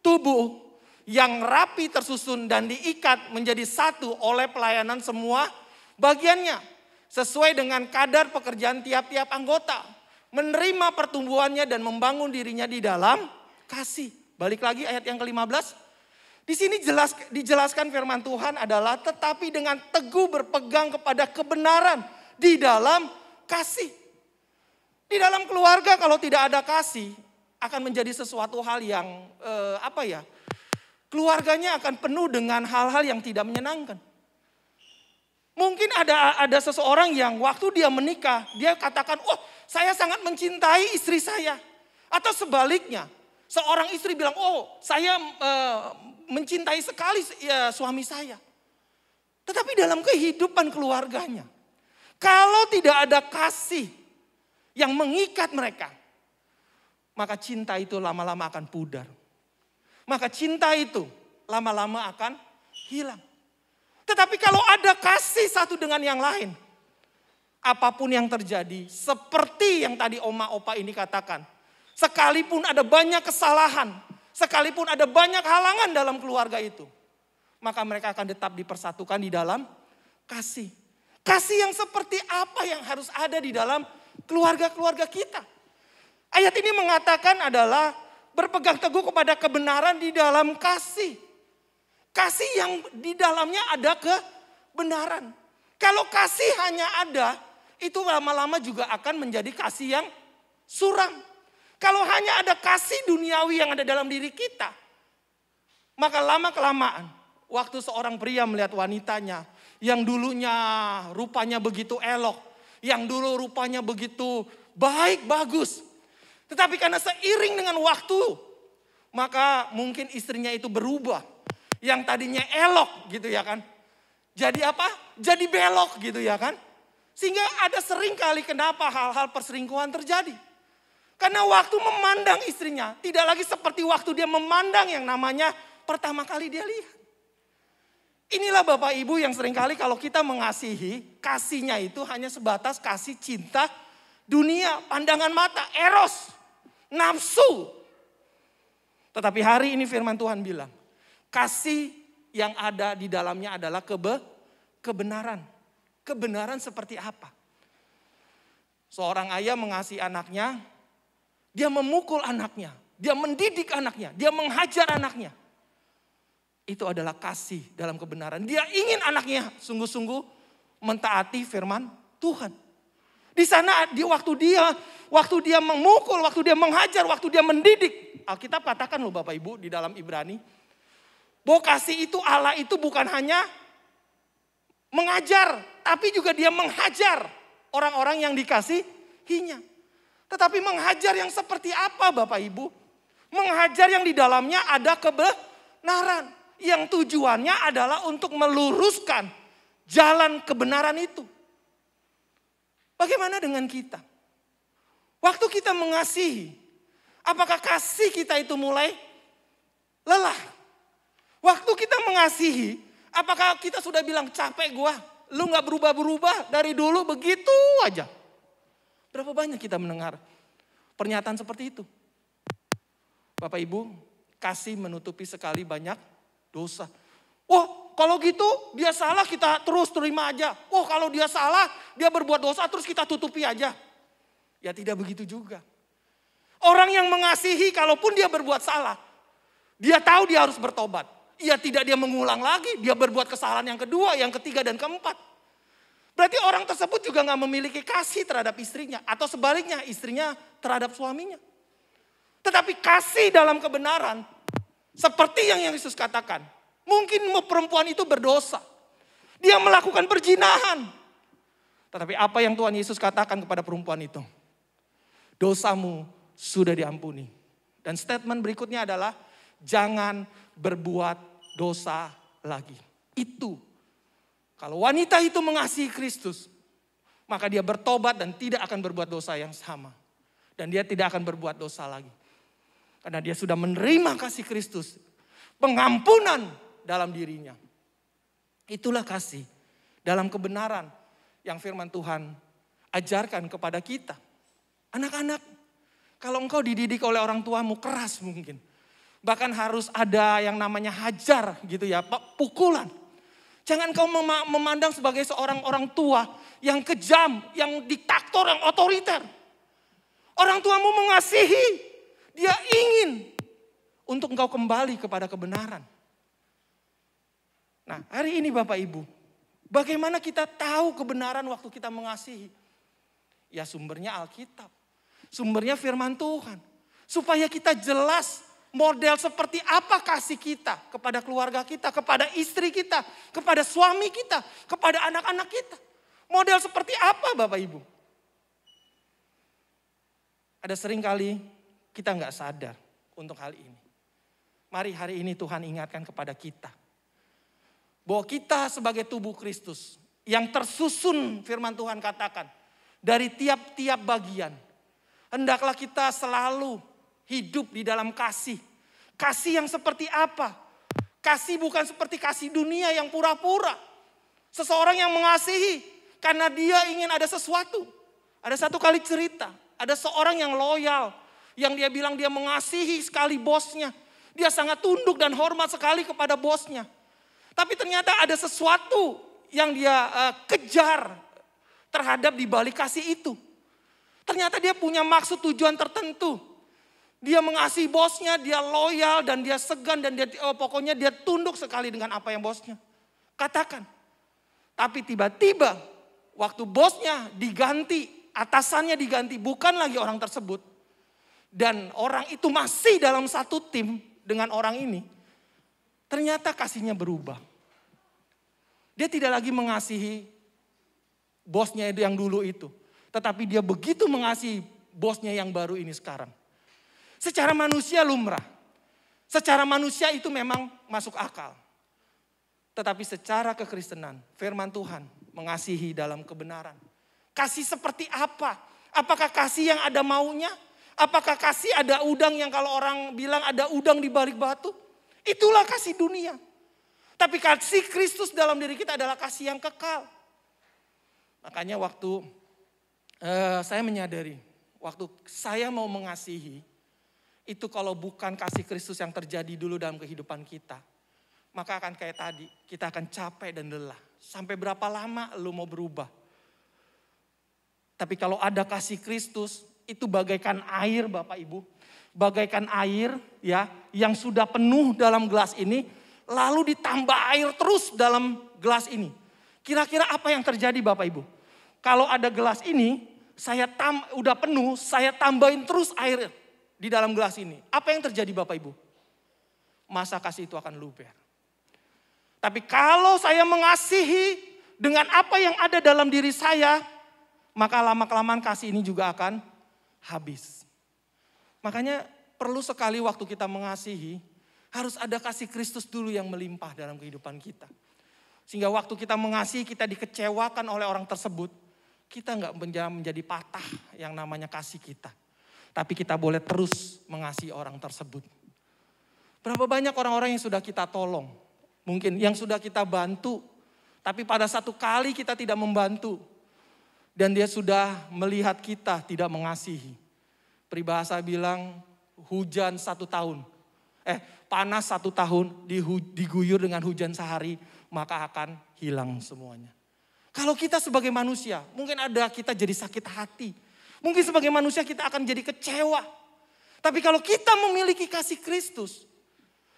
Speaker 5: tubuh yang rapi tersusun dan diikat menjadi satu oleh pelayanan semua bagiannya. Sesuai dengan kadar pekerjaan tiap-tiap anggota. Menerima pertumbuhannya dan membangun dirinya di dalam kasih. Balik lagi ayat yang ke-15. Di sini dijelaskan firman Tuhan adalah tetapi dengan teguh berpegang kepada kebenaran di dalam kasih. Di dalam keluarga kalau tidak ada kasih akan menjadi sesuatu hal yang keluarganya akan penuh dengan hal-hal yang tidak menyenangkan. Mungkin ada seseorang yang waktu dia menikah dia katakan, saya sangat mencintai istri saya. Atau sebaliknya, seorang istri bilang, saya mencintai sekali suami saya. Tetapi dalam kehidupan keluarganya, kalau tidak ada kasih yang mengikat mereka, maka cinta itu lama-lama akan pudar. Maka cinta itu lama-lama akan hilang. Tetapi kalau ada kasih satu dengan yang lain, apapun yang terjadi, seperti yang tadi Oma Opa ini katakan, sekalipun ada banyak kesalahan, sekalipun ada banyak halangan dalam keluarga itu, maka mereka akan tetap dipersatukan di dalam kasih. Kasih yang seperti apa yang harus ada di dalam keluarga-keluarga kita. Ayat ini mengatakan adalah Berpegang teguh kepada kebenaran di dalam kasih. Kasih yang di dalamnya ada kebenaran. Kalau kasih hanya ada, itu lama-lama juga akan menjadi kasih yang suram. Kalau hanya ada kasih duniawi yang ada dalam diri kita, maka lama-kelamaan waktu seorang pria melihat wanitanya yang dulunya rupanya begitu elok, yang dulu rupanya begitu baik, bagus. Tetapi karena seiring dengan waktu, maka mungkin istrinya itu berubah. Yang tadinya elok gitu ya kan. Jadi apa? Jadi belok gitu ya kan. Sehingga ada sering kali kenapa hal-hal perselingkuhan terjadi. Karena waktu memandang istrinya tidak lagi seperti waktu dia memandang yang namanya pertama kali dia lihat. Inilah Bapak Ibu yang seringkali kalau kita mengasihi, kasihnya itu hanya sebatas kasih cinta dunia, pandangan mata, eros, nafsu. Tetapi hari ini firman Tuhan bilang, kasih yang ada di dalamnya adalah kebenaran. Kebenaran seperti apa? Seorang ayah mengasihi anaknya, dia memukul anaknya, dia mendidik anaknya, dia menghajar anaknya. Itu adalah kasih dalam kebenaran. Dia ingin anaknya sungguh-sungguh mentaati firman Tuhan. Di sana waktu dia memukul, waktu dia menghajar, waktu dia mendidik. Alkitab katakan loh Bapak Ibu di dalam Ibrani, bahwa kasih itu Allah itu bukan hanya mengajar, tapi juga dia menghajar orang-orang yang dikasihinya. Tetapi menghajar yang seperti apa Bapak Ibu? Menghajar yang di dalamnya ada kebenaran. Yang tujuannya adalah untuk meluruskan jalan kebenaran itu. Bagaimana dengan kita? Waktu kita mengasihi, apakah kasih kita itu mulai lelah? Waktu kita mengasihi, apakah kita sudah bilang capek gua? Lu gak berubah-berubah dari dulu begitu aja. Berapa banyak kita mendengar pernyataan seperti itu? Bapak Ibu, kasih menutupi sekali banyak dosa. Oh, kalau gitu dia salah kita terus terima aja. Oh, kalau dia salah, dia berbuat dosa terus kita tutupi aja. Ya tidak begitu juga. Orang yang mengasihi kalaupun dia berbuat salah, dia tahu dia harus bertobat. Ya tidak dia mengulang lagi, dia berbuat kesalahan yang kedua, yang ketiga dan keempat. Berarti orang tersebut juga gak memiliki kasih terhadap istrinya. Atau sebaliknya istrinya terhadap suaminya. Tetapi kasih dalam kebenaran. Seperti yang Yesus katakan. Mungkin perempuan itu berdosa. Dia melakukan perzinahan. Tetapi apa yang Tuhan Yesus katakan kepada perempuan itu? Dosamu sudah diampuni. Dan statement berikutnya adalah jangan berbuat dosa lagi. Itu. Kalau wanita itu mengasihi Kristus, maka dia bertobat dan tidak akan berbuat dosa yang sama. Dan dia tidak akan berbuat dosa lagi. Karena dia sudah menerima kasih Kristus. Pengampunan dalam dirinya. Itulah kasih dalam kebenaran yang firman Tuhan ajarkan kepada kita. Anak-anak, kalau engkau dididik oleh orang tuamu keras mungkin. Bahkan harus ada yang namanya hajar gitu ya, pukulan. Jangan kau memandang sebagai seorang orang tua yang kejam, yang diktator, yang otoriter. Orang tuamu mengasihi, dia ingin untuk engkau kembali kepada kebenaran. Nah, hari ini Bapak Ibu, bagaimana kita tahu kebenaran waktu kita mengasihi? Ya sumbernya Alkitab, sumbernya firman Tuhan. Supaya kita jelas model seperti apa kasih kita kepada keluarga kita, kepada istri kita, kepada suami kita, kepada anak-anak kita. Model seperti apa Bapak Ibu? Ada sering kali kita nggak sadar untuk hal ini. Mari hari ini Tuhan ingatkan kepada kita. Bahwa kita sebagai tubuh Kristus yang tersusun firman Tuhan katakan. Dari tiap-tiap bagian. Hendaklah kita selalu hidup di dalam kasih. Kasih yang seperti apa? Kasih bukan seperti kasih dunia yang pura-pura. Seseorang yang mengasihi karena dia ingin ada sesuatu. Ada satu kali cerita. Ada seorang yang loyal. Yang dia bilang dia mengasihi sekali bosnya. Dia sangat tunduk dan hormat sekali kepada bosnya. Tapi ternyata ada sesuatu yang dia kejar terhadap di balik kasih itu. Ternyata dia punya maksud tujuan tertentu. Dia mengasihi bosnya, dia loyal dan dia segan dan dia pokoknya dia tunduk sekali dengan apa yang bosnya katakan. Tapi tiba-tiba waktu bosnya diganti, atasannya diganti, bukan lagi orang tersebut. Dan orang itu masih dalam satu tim dengan orang ini. Ternyata kasihnya berubah. Dia tidak lagi mengasihi bosnya itu yang dulu itu. Tetapi dia begitu mengasihi bosnya yang baru ini sekarang. Secara manusia lumrah. Secara manusia itu memang masuk akal. Tetapi secara kekristenan, firman Tuhan mengasihi dalam kebenaran. Kasih seperti apa? Apakah kasih yang ada maunya? Apakah kasih ada udang yang kalau orang bilang ada udang di balik batu? Itulah kasih dunia. Tapi kasih Kristus dalam diri kita adalah kasih yang kekal. Makanya waktu saya menyadari, waktu saya mau mengasihi, itu kalau bukan kasih Kristus yang terjadi dulu dalam kehidupan kita, maka akan kayak tadi, kita akan capek dan lelah. Sampai berapa lama lu mau berubah? Tapi kalau ada kasih Kristus, itu bagaikan air Bapak Ibu. Bagaikan air ya yang sudah penuh dalam gelas ini, lalu ditambah air terus dalam gelas ini. Kira-kira apa yang terjadi Bapak Ibu? Kalau ada gelas ini, udah penuh, saya tambahin terus air di dalam gelas ini. Apa yang terjadi Bapak Ibu? Masa kasih itu akan luber. Tapi kalau saya mengasihi dengan apa yang ada dalam diri saya, maka lama-kelamaan kasih ini juga akan habis. Makanya perlu sekali waktu kita mengasihi, harus ada kasih Kristus dulu yang melimpah dalam kehidupan kita. Sehingga waktu kita mengasihi, kita dikecewakan oleh orang tersebut, kita nggak menjadi patah yang namanya kasih kita. Tapi kita boleh terus mengasihi orang tersebut. Berapa banyak orang-orang yang sudah kita tolong. Mungkin yang sudah kita bantu. Tapi pada satu kali kita tidak membantu. Dan dia sudah melihat kita tidak mengasihi. Peribahasa bilang hujan 1 tahun. Panas 1 tahun diguyur dengan hujan sehari. Maka akan hilang semuanya. Kalau kita sebagai manusia mungkin ada kita jadi sakit hati. Mungkin sebagai manusia kita akan jadi kecewa. Tapi kalau kita memiliki kasih Kristus,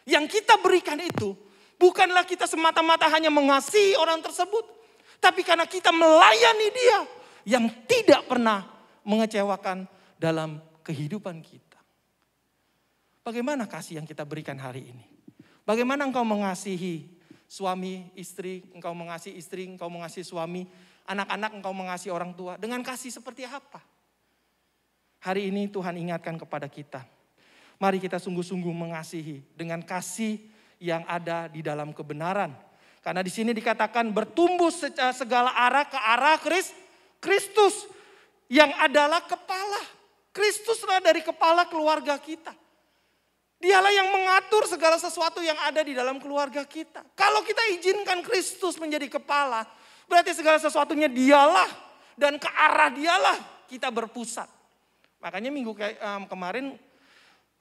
Speaker 5: yang kita berikan itu, bukanlah kita semata-mata hanya mengasihi orang tersebut. Tapi karena kita melayani dia, yang tidak pernah mengecewakan dalam kehidupan kita. Bagaimana kasih yang kita berikan hari ini? Bagaimana engkau mengasihi suami, istri, engkau mengasihi istri, engkau mengasihi suami, anak-anak engkau mengasihi orang tua. Dengan kasih seperti apa? Hari ini Tuhan ingatkan kepada kita. Mari kita sungguh-sungguh mengasihi dengan kasih yang ada di dalam kebenaran. Karena di sini dikatakan bertumbuh secara segala arah ke arah Kristus yang adalah kepala. Kristuslah dari kepala keluarga kita. Dialah yang mengatur segala sesuatu yang ada di dalam keluarga kita. Kalau kita izinkan Kristus menjadi kepala, berarti segala sesuatunya dialah dan ke arah dialah kita berpusat. Makanya minggu kemarin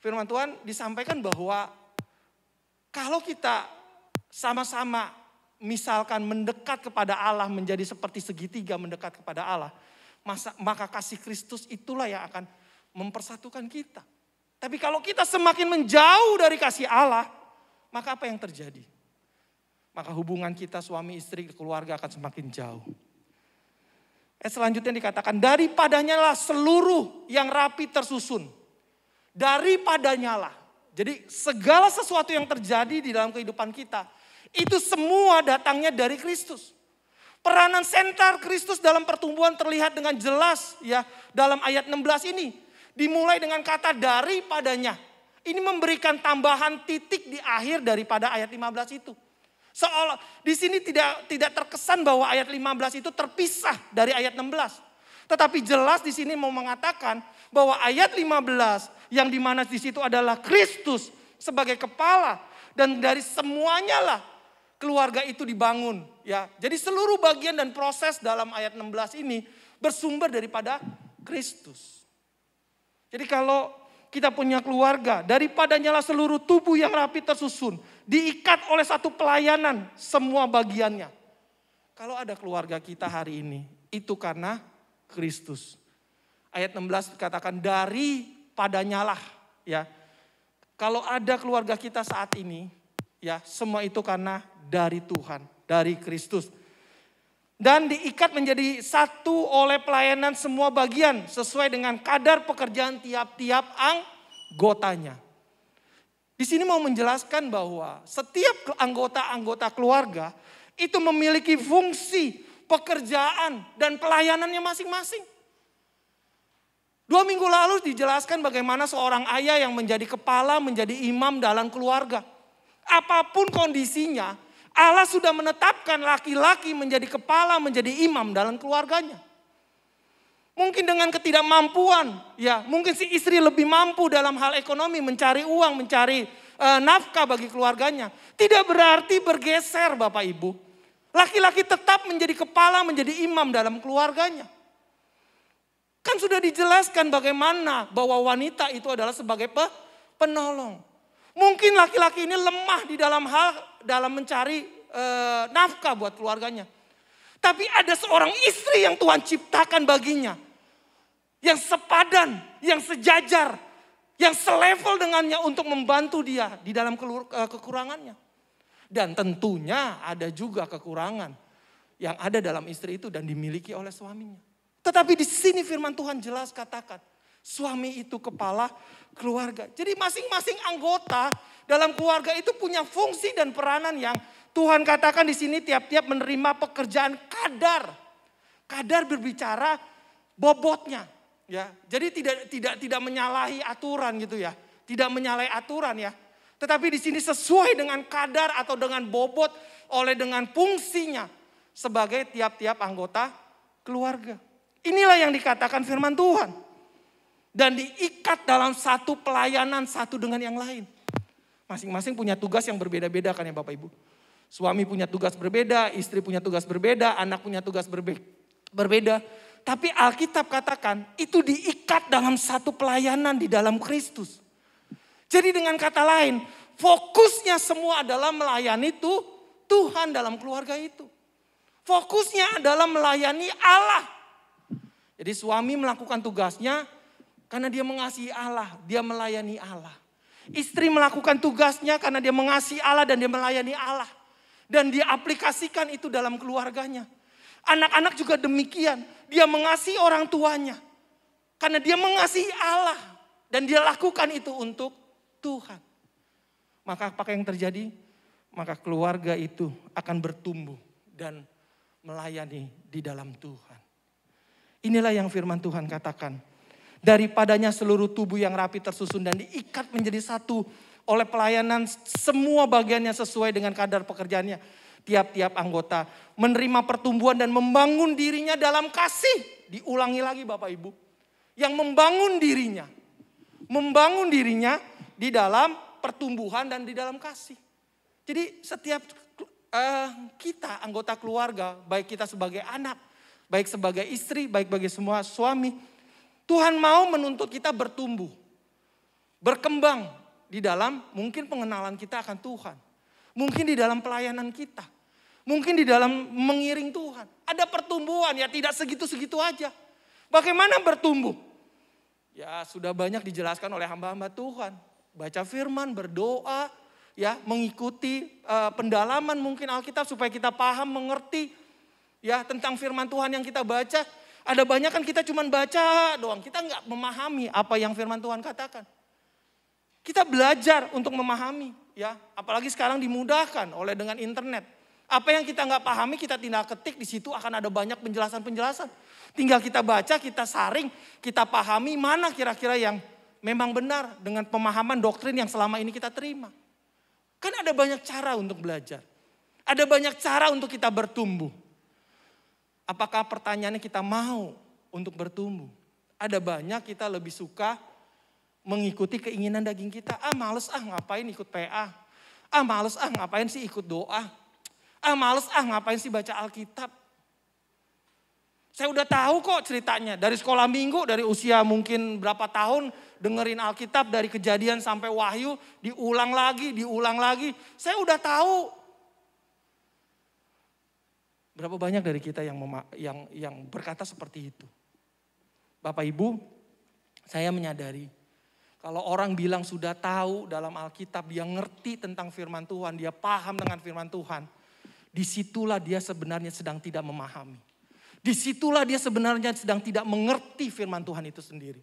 Speaker 5: firman Tuhan disampaikan bahwa kalau kita sama-sama misalkan mendekat kepada Allah menjadi seperti segitiga mendekat kepada Allah, maka kasih Kristus itulah yang akan mempersatukan kita. Tapi kalau kita semakin menjauh dari kasih Allah, maka apa yang terjadi? Maka hubungan kita suami istri keluarga akan semakin jauh. Selanjutnya dikatakan daripadanya lah seluruh yang rapi tersusun. Daripadanya lah. Jadi segala sesuatu yang terjadi di dalam kehidupan kita, itu semua datangnya dari Kristus. Peranan sentral Kristus dalam pertumbuhan terlihat dengan jelas ya dalam ayat 16 ini. Dimulai dengan kata daripadanya. Ini memberikan tambahan titik di akhir daripada ayat 15 itu. Seolah di sini tidak terkesan bahwa ayat 15 itu terpisah dari ayat 16. Tetapi jelas di sini mau mengatakan bahwa ayat 15 yang dimana di situ adalah Kristus sebagai kepala dan dari semuanya lah keluarga itu dibangun ya. Jadi seluruh bagian dan proses dalam ayat 16 ini bersumber daripada Kristus. Jadi kalau kita punya keluarga, daripadanya lah seluruh tubuh yang rapi tersusun, diikat oleh satu pelayanan semua bagiannya. Kalau ada keluarga kita hari ini, itu karena Kristus. Ayat 16 dikatakan daripadanya lah ya, kalau ada keluarga kita saat ini, ya, semua itu karena dari Tuhan, dari Kristus. Dan diikat menjadi satu oleh pelayanan semua bagian sesuai dengan kadar pekerjaan tiap-tiap anggotanya. Di sini mau menjelaskan bahwa setiap anggota-anggota keluarga itu memiliki fungsi, pekerjaan, dan pelayanannya masing-masing. 2 minggu lalu dijelaskan bagaimana seorang ayah yang menjadi kepala, menjadi imam dalam keluarga. Apapun kondisinya, Allah sudah menetapkan laki-laki menjadi kepala, menjadi imam dalam keluarganya. Mungkin dengan ketidakmampuan, ya mungkin si istri lebih mampu dalam hal ekonomi, mencari uang, mencari nafkah bagi keluarganya. Tidak berarti bergeser Bapak Ibu. Laki-laki tetap menjadi kepala, menjadi imam dalam keluarganya. Kan sudah dijelaskan bagaimana bahwa wanita itu adalah sebagai penolong. Mungkin laki-laki ini lemah di dalam mencari nafkah buat keluarganya. Tapi ada seorang istri yang Tuhan ciptakan baginya. Yang sepadan, yang sejajar, yang selevel dengannya untuk membantu dia di dalam kekurangannya. Dan tentunya ada juga kekurangan yang ada dalam istri itu dan dimiliki oleh suaminya. Tetapi di sini firman Tuhan jelas katakan, suami itu kepala keluarga. Jadi masing-masing anggota dalam keluarga itu punya fungsi dan peranan yang Tuhan katakan di sini tiap-tiap menerima pekerjaan kadar. Kadar berbicara bobotnya, ya. Jadi tidak menyalahi aturan gitu ya. Tidak menyalahi aturan ya. Tetapi di sini sesuai dengan kadar atau dengan bobot dengan fungsinya sebagai tiap-tiap anggota keluarga. Inilah yang dikatakan firman Tuhan. Dan diikat dalam satu pelayanan satu dengan yang lain. Masing-masing punya tugas yang berbeda-beda kan ya Bapak Ibu. Suami punya tugas berbeda, istri punya tugas berbeda, anak punya tugas berbeda. Tapi Alkitab katakan itu diikat dalam satu pelayanan di dalam Kristus. Jadi dengan kata lain, fokusnya semua adalah melayani Tuhan dalam keluarga itu. Fokusnya adalah melayani Allah. Jadi suami melakukan tugasnya karena dia mengasihi Allah, dia melayani Allah. Istri melakukan tugasnya karena dia mengasihi Allah dan dia melayani Allah. Dan dia aplikasikan itu dalam keluarganya. Anak-anak juga demikian, dia mengasihi orang tuanya. Karena dia mengasihi Allah dan dia lakukan itu untuk Tuhan. Maka apa yang terjadi? Maka keluarga itu akan bertumbuh dan melayani di dalam Tuhan. Inilah yang firman Tuhan katakan. Daripadanya seluruh tubuh yang rapi tersusun dan diikat menjadi satu oleh pelayanan semua bagiannya sesuai dengan kadar pekerjaannya. Tiap-tiap anggota menerima pertumbuhan dan membangun dirinya dalam kasih. Diulangi lagi Bapak Ibu. Yang membangun dirinya. Membangun dirinya di dalam pertumbuhan dan di dalam kasih. Jadi setiap kita anggota keluarga, baik kita sebagai anak, baik sebagai istri, baik bagi semua suami, Tuhan mau menuntut kita bertumbuh, berkembang di dalam mungkin pengenalan kita akan Tuhan. Mungkin di dalam pelayanan kita, mungkin di dalam mengiring Tuhan. Ada pertumbuhan ya tidak segitu-segitu aja. Bagaimana bertumbuh? Ya sudah banyak dijelaskan oleh hamba-hamba Tuhan. Baca firman, berdoa, ya mengikuti pendalaman mungkin Alkitab supaya kita paham, mengerti ya tentang firman Tuhan yang kita baca. Ada banyak kan kita cuma baca doang, kita nggak memahami apa yang firman Tuhan katakan. Kita belajar untuk memahami, ya apalagi sekarang dimudahkan oleh dengan internet. Apa yang kita nggak pahami kita tindak ketik, di situ akan ada banyak penjelasan-penjelasan. Tinggal kita baca, kita saring, kita pahami mana kira-kira yang memang benar dengan pemahaman doktrin yang selama ini kita terima. Kan ada banyak cara untuk belajar. Ada banyak cara untuk kita bertumbuh. Apakah pertanyaannya kita mau untuk bertumbuh? Ada banyak kita lebih suka mengikuti keinginan daging kita. Males ngapain ikut PA. Males ngapain sih ikut doa. Males ngapain sih baca Alkitab. Saya udah tahu kok ceritanya. Dari sekolah minggu, dari usia mungkin berapa tahun dengerin Alkitab dari Kejadian sampai Wahyu, diulang lagi. Saya udah tahu. Berapa banyak dari kita yang berkata seperti itu? Bapak Ibu, saya menyadari Kalau orang bilang sudah tahu dalam Alkitab, dia ngerti tentang firman Tuhan, dia paham dengan firman Tuhan. Disitulah dia sebenarnya sedang tidak memahami. Disitulah dia sebenarnya sedang tidak mengerti firman Tuhan itu sendiri.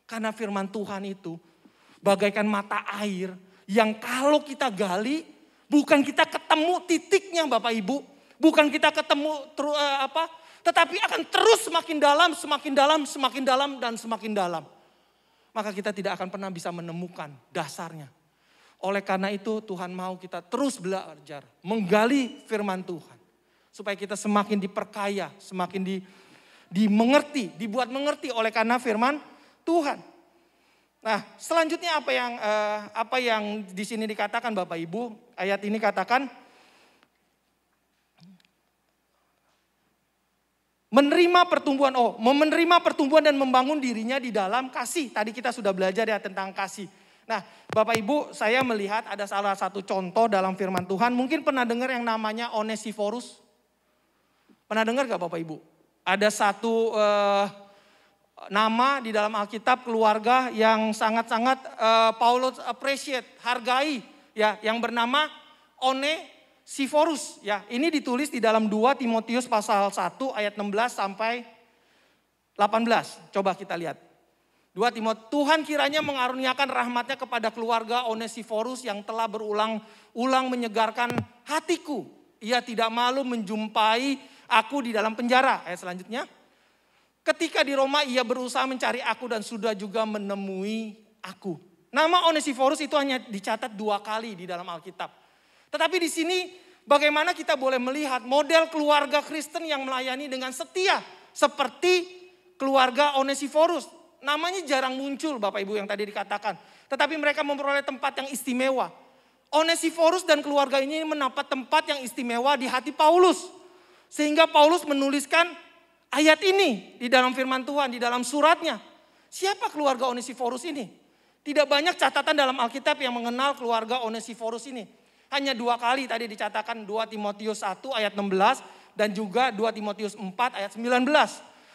Speaker 5: Karena firman Tuhan itu bagaikan mata air yang kalau kita gali, bukan kita ketemu titiknya Bapak Ibu. Bukan kita ketemu tetapi akan terus semakin dalam, semakin dalam, semakin dalam, dan semakin dalam. Maka kita tidak akan pernah bisa menemukan dasarnya. Oleh karena itu Tuhan mau kita terus belajar, menggali firman Tuhan. Supaya kita semakin diperkaya, semakin dimengerti, dibuat mengerti oleh karena firman Tuhan. Nah, selanjutnya apa yang di sini dikatakan Bapak Ibu? Ayat ini katakan menerima pertumbuhan dan membangun dirinya di dalam kasih. Tadi kita sudah belajar ya tentang kasih. Nah, Bapak Ibu, saya melihat ada salah satu contoh dalam firman Tuhan. Mungkin pernah dengar yang namanya Onesiforus? Pernah dengar gak Bapak Ibu? Ada satu nama di dalam Alkitab keluarga yang sangat-sangat Paulus appreciate, hargai, ya, yang bernama Onesiforus. Ya, ini ditulis di dalam 2 Timotius pasal 1 ayat 16 sampai 18. Coba kita lihat. 2 Timotius, Tuhan kiranya mengaruniakan rahmatnya kepada keluarga Onesiforus yang telah berulang-ulang menyegarkan hatiku. Ia tidak malu menjumpai aku di dalam penjara. Ayat selanjutnya. Ketika di Roma ia berusaha mencari aku dan sudah juga menemui aku. Nama Onesiforus itu hanya dicatat 2 kali di dalam Alkitab. Tetapi di sini bagaimana kita boleh melihat model keluarga Kristen yang melayani dengan setia. Seperti keluarga Onesiforus. Namanya jarang muncul Bapak Ibu yang tadi dikatakan. Tetapi mereka memperoleh tempat yang istimewa. Onesiforus dan keluarga ini mendapat tempat yang istimewa di hati Paulus. Sehingga Paulus menuliskan ayat ini di dalam firman Tuhan, di dalam suratnya. Siapa keluarga Onesiforus ini? Tidak banyak catatan dalam Alkitab yang mengenal keluarga Onesiforus ini. Hanya 2 kali tadi dicatakan 2 Timotius 1 ayat 16 dan juga 2 Timotius 4 ayat 19.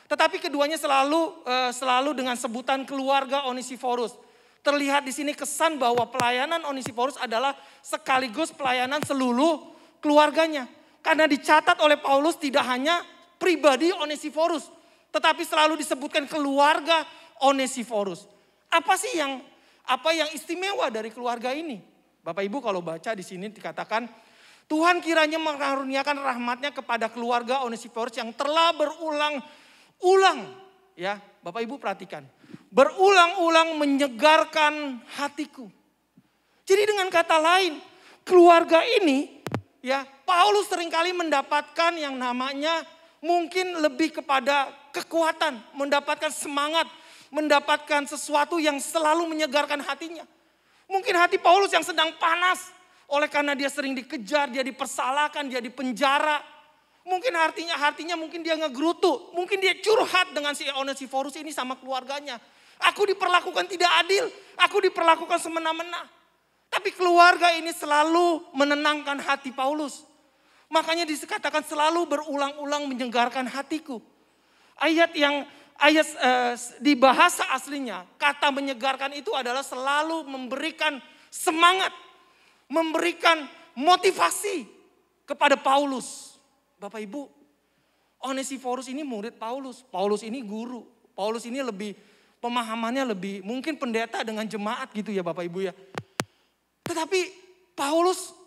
Speaker 5: Tetapi keduanya selalu dengan sebutan keluarga Onesiforus. Terlihat di sini kesan bahwa pelayanan Onesiforus adalah sekaligus pelayanan seluruh keluarganya. Karena dicatat oleh Paulus tidak hanya pribadi Onesiforus, tetapi selalu disebutkan keluarga Onesiforus. Apa yang istimewa dari keluarga ini? Bapak Ibu kalau baca di sini dikatakan Tuhan kiranya mengaruniakan rahmatnya kepada keluarga Onesiforus yang telah berulang-ulang, ya Bapak Ibu perhatikan, berulang-ulang menyegarkan hatiku. Jadi dengan kata lain, keluarga ini, ya Paulus seringkali mendapatkan yang namanya mungkin lebih kepada kekuatan, mendapatkan semangat, mendapatkan sesuatu yang selalu menyegarkan hatinya. Mungkin hati Paulus yang sedang panas oleh karena dia sering dikejar, dia dipersalahkan, dia dipenjara. Mungkin hatinya mungkin dia ngegerutu, mungkin dia curhat dengan si Onesiforus ini sama keluarganya. Aku diperlakukan tidak adil, aku diperlakukan semena-mena. Tapi keluarga ini selalu menenangkan hati Paulus. Makanya dikatakan selalu berulang-ulang menyegarkan hatiku. Ayat di bahasa aslinya, kata menyegarkan itu adalah selalu memberikan semangat, memberikan motivasi kepada Paulus. Bapak Ibu, Onesiforus ini murid Paulus. Paulus ini guru. Paulus ini pemahamannya lebih mungkin pendeta dengan jemaat gitu ya Bapak Ibu ya. Tetapi Paulus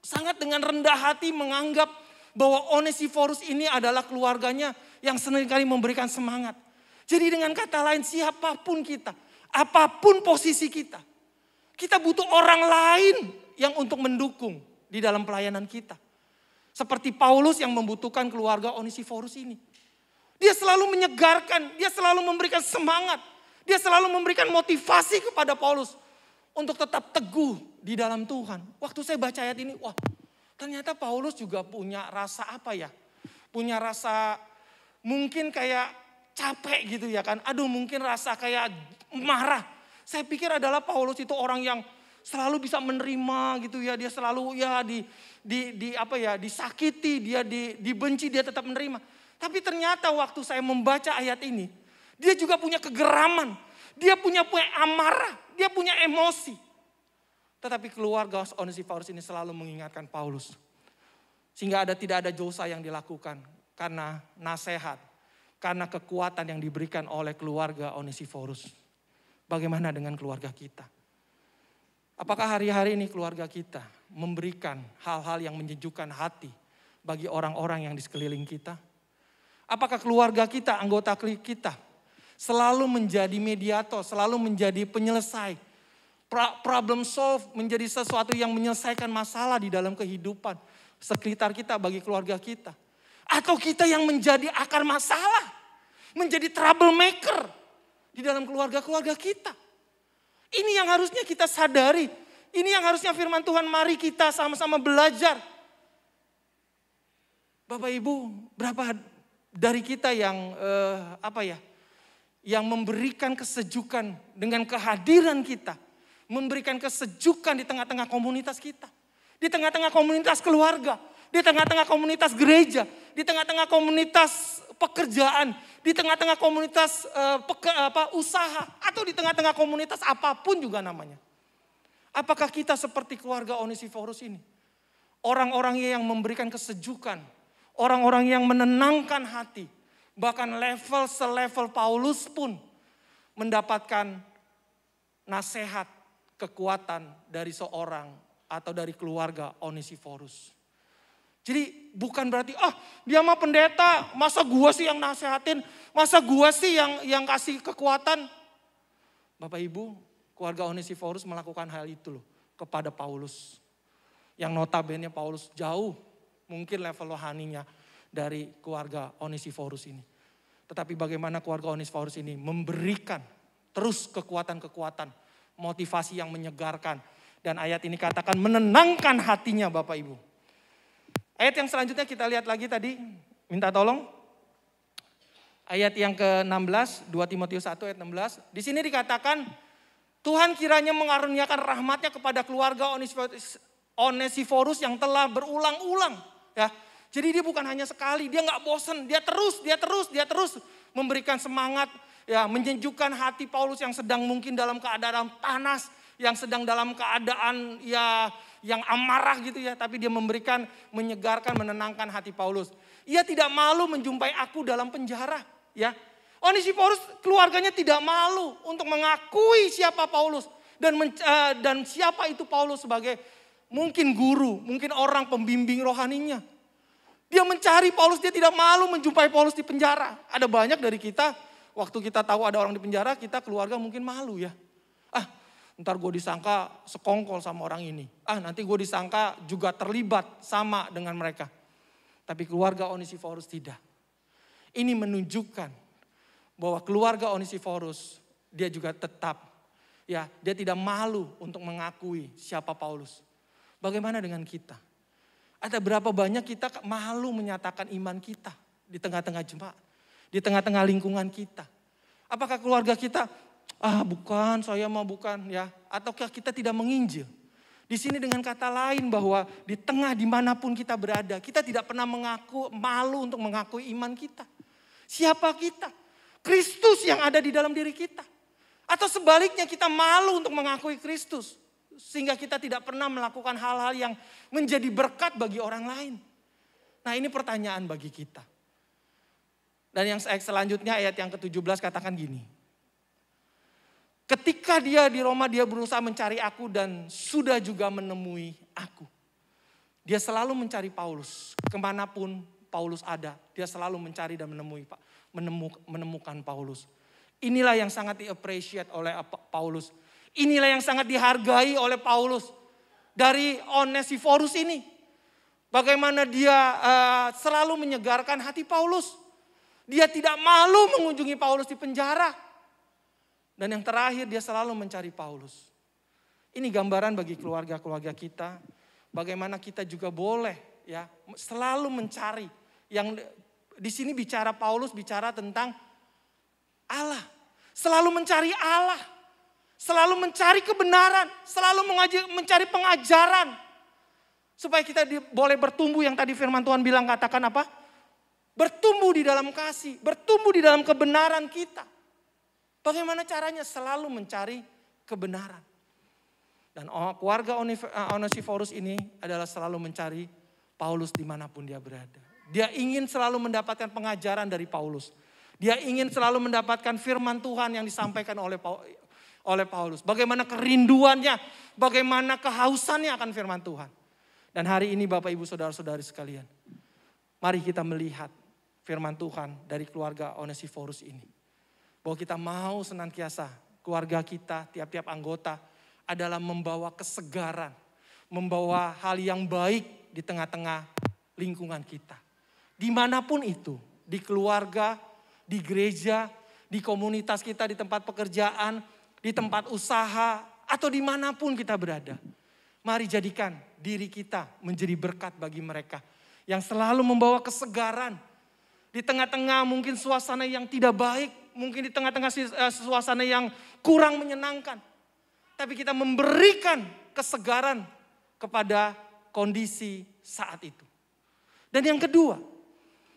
Speaker 5: sangat dengan rendah hati menganggap bahwa Onesiforus ini adalah keluarganya yang seringkali memberikan semangat. Jadi dengan kata lain siapapun kita, apapun posisi kita, kita butuh orang lain yang untuk mendukung di dalam pelayanan kita. Seperti Paulus yang membutuhkan keluarga Onesiforus ini. Dia selalu menyegarkan, dia selalu memberikan semangat, dia selalu memberikan motivasi kepada Paulus untuk tetap teguh di dalam Tuhan. Waktu saya baca ayat ini, wah ternyata Paulus juga punya rasa punya rasa mungkin kayak capek gitu ya kan. Aduh mungkin rasa kayak marah. Saya pikir adalah Paulus itu orang yang selalu bisa menerima gitu ya. Dia selalu disakiti, dia dibenci, dia tetap menerima. Tapi ternyata waktu saya membaca ayat ini, dia juga punya kegeraman. Dia punya amarah, dia punya emosi. Tetapi keluarga Onesiforus ini selalu mengingatkan Paulus. Sehingga tidak ada dosa yang dilakukan karena nasihat, karena kekuatan yang diberikan oleh keluarga Onesiforus. Bagaimana dengan keluarga kita? Apakah hari-hari ini keluarga kita memberikan hal-hal yang menyejukkan hati bagi orang-orang yang di sekeliling kita? Apakah keluarga kita, anggota kita selalu menjadi mediator, selalu menjadi penyelesai, problem solve, menjadi sesuatu yang menyelesaikan masalah di dalam kehidupan sekitar kita bagi keluarga kita? Atau kita yang menjadi akar masalah, menjadi troublemaker di dalam keluarga-keluarga kita? Ini yang harusnya kita sadari. Ini yang harusnya firman Tuhan, mari kita sama-sama belajar. Bapak Ibu, berapa dari kita yang yang memberikan kesejukan dengan kehadiran kita, memberikan kesejukan di tengah-tengah komunitas kita, di tengah-tengah komunitas keluarga, di tengah-tengah komunitas gereja, di tengah-tengah komunitas pekerjaan, di tengah-tengah komunitas usaha, atau di tengah-tengah komunitas apapun juga namanya. Apakah kita seperti keluarga Onesiforus ini? Orang-orang yang memberikan kesejukan, orang-orang yang menenangkan hati, bahkan selevel Paulus pun mendapatkan nasihat, kekuatan dari seorang atau dari keluarga Onesiforus. Jadi bukan berarti, dia mah pendeta, masa gua sih yang nasehatin, masa gua sih yang kasih kekuatan. Bapak Ibu, keluarga Onesiforus melakukan hal itu loh kepada Paulus. Yang notabene Paulus jauh mungkin level rohaninya dari keluarga Onesiforus ini. Tetapi bagaimana keluarga Onesiforus ini memberikan terus kekuatan-kekuatan, motivasi yang menyegarkan. Dan ayat ini katakan menenangkan hatinya Bapak Ibu. Ayat yang selanjutnya kita lihat lagi tadi, minta tolong. Ayat yang ke-16, 2 Timotius 1 ayat 16. Di sini dikatakan, Tuhan kiranya mengaruniakan rahmatnya kepada keluarga Onesiforus yang telah berulang-ulang. Ya, jadi dia bukan hanya sekali, dia gak bosan, dia terus memberikan semangat, ya, menyejukkan hati Paulus yang sedang mungkin dalam keadaan panas, yang sedang dalam keadaan yang amarah gitu ya, tapi dia memberikan, menyegarkan, menenangkan hati Paulus. Ia tidak malu menjumpai aku dalam penjara, ya. Onesiforus keluarganya tidak malu untuk mengakui siapa Paulus dan siapa itu Paulus sebagai mungkin guru, mungkin orang pembimbing rohaninya. Dia mencari Paulus, dia tidak malu menjumpai Paulus di penjara. Ada banyak dari kita, waktu kita tahu ada orang di penjara, kita keluarga mungkin malu ya. Ntar gue disangka sekongkol sama orang ini. Nanti gue disangka juga terlibat sama dengan mereka. Tapi keluarga Onesiforus tidak. Ini menunjukkan bahwa keluarga Onesiforus dia juga tetap, ya, dia tidak malu untuk mengakui siapa Paulus. Bagaimana dengan kita? Ada berapa banyak kita malu menyatakan iman kita di tengah-tengah jemaat, di tengah-tengah lingkungan kita? Apakah keluarga kita, bukan, saya mah bukan, ya? Ataukah kita tidak menginjil? Di sini dengan kata lain bahwa di tengah dimanapun kita berada, kita tidak pernah malu untuk mengakui iman kita. Siapa kita? Kristus yang ada di dalam diri kita. Atau sebaliknya kita malu untuk mengakui Kristus. Sehingga kita tidak pernah melakukan hal-hal yang menjadi berkat bagi orang lain. Nah, ini pertanyaan bagi kita. Dan yang selanjutnya ayat yang ke-17 katakan gini. Ketika dia di Roma, dia berusaha mencari aku dan sudah juga menemui aku. Dia selalu mencari Paulus. Kemanapun Paulus ada, dia selalu mencari dan menemukan Paulus. Inilah yang sangat di-appreciate oleh Paulus. Inilah yang sangat dihargai oleh Paulus. Dari Onesiforus ini. Bagaimana dia selalu menyegarkan hati Paulus. Dia tidak malu mengunjungi Paulus di penjara. Dan yang terakhir dia selalu mencari Paulus. Ini gambaran bagi keluarga-keluarga kita. Bagaimana kita juga boleh ya selalu mencari. Yang di sini bicara Paulus bicara tentang Allah. Selalu mencari Allah. Selalu mencari kebenaran. Selalu mencari pengajaran. Supaya kita boleh bertumbuh yang tadi firman Tuhan bilang katakan apa? Bertumbuh di dalam kasih. Bertumbuh di dalam kebenaran kita. Bagaimana caranya? Selalu mencari kebenaran. Dan keluarga Onesiforus ini adalah selalu mencari Paulus dimanapun dia berada. Dia ingin selalu mendapatkan pengajaran dari Paulus. Dia ingin selalu mendapatkan firman Tuhan yang disampaikan oleh Paulus. Bagaimana kerinduannya, bagaimana kehausannya akan firman Tuhan. Dan hari ini Bapak Ibu Saudara-saudari sekalian, mari kita melihat firman Tuhan dari keluarga Onesiforus ini. Bahwa kita mau senantiasa, keluarga kita, tiap-tiap anggota adalah membawa kesegaran, membawa hal yang baik di tengah-tengah lingkungan kita. Dimanapun itu, di keluarga, di gereja, di komunitas kita, di tempat pekerjaan, di tempat usaha, atau dimanapun kita berada. Mari jadikan diri kita menjadi berkat bagi mereka yang selalu membawa kesegaran. Di tengah-tengah mungkin suasana yang tidak baik, mungkin di tengah-tengah suasana yang kurang menyenangkan. Tapi kita memberikan kesegaran kepada kondisi saat itu. Dan yang kedua,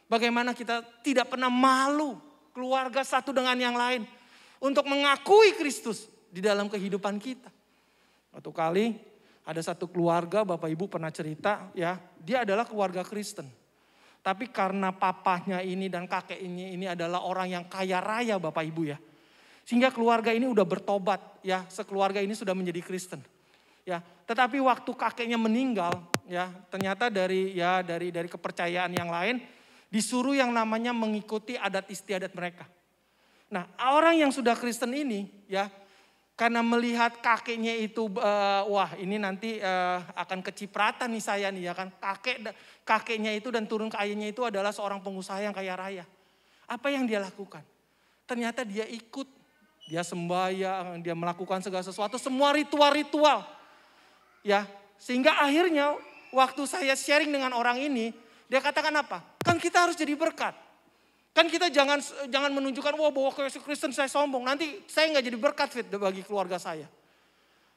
Speaker 5: bagaimana kita tidak pernah malu keluarga satu dengan yang lain untuk mengakui Kristus di dalam kehidupan kita. Suatu kali ada satu keluarga, Bapak Ibu pernah cerita ya, dia adalah keluarga Kristen. Tapi karena papahnya ini dan kakeknya ini adalah orang yang kaya raya Bapak Ibu ya. Sehingga keluarga ini udah bertobat ya, sekeluarga ini sudah menjadi Kristen. Ya, tetapi waktu kakeknya meninggal ya, ternyata dari kepercayaan yang lain disuruh yang namanya mengikuti adat istiadat mereka. Nah, orang yang sudah Kristen ini ya, karena melihat kakeknya itu wah ini nanti akan kecipratan nih saya nih ya kan. Kakeknya itu dan turun ke ayahnya itu adalah seorang pengusaha yang kaya raya. Apa yang dia lakukan? Ternyata dia ikut, dia sembahyang, dia melakukan segala sesuatu, semua ritual-ritual. Ya, sehingga akhirnya waktu saya sharing dengan orang ini, dia katakan apa? Kan kita harus jadi berkat. Kan kita jangan menunjukkan wah bahwa Kristen saya sombong. Nanti saya nggak jadi berkat fit bagi keluarga saya.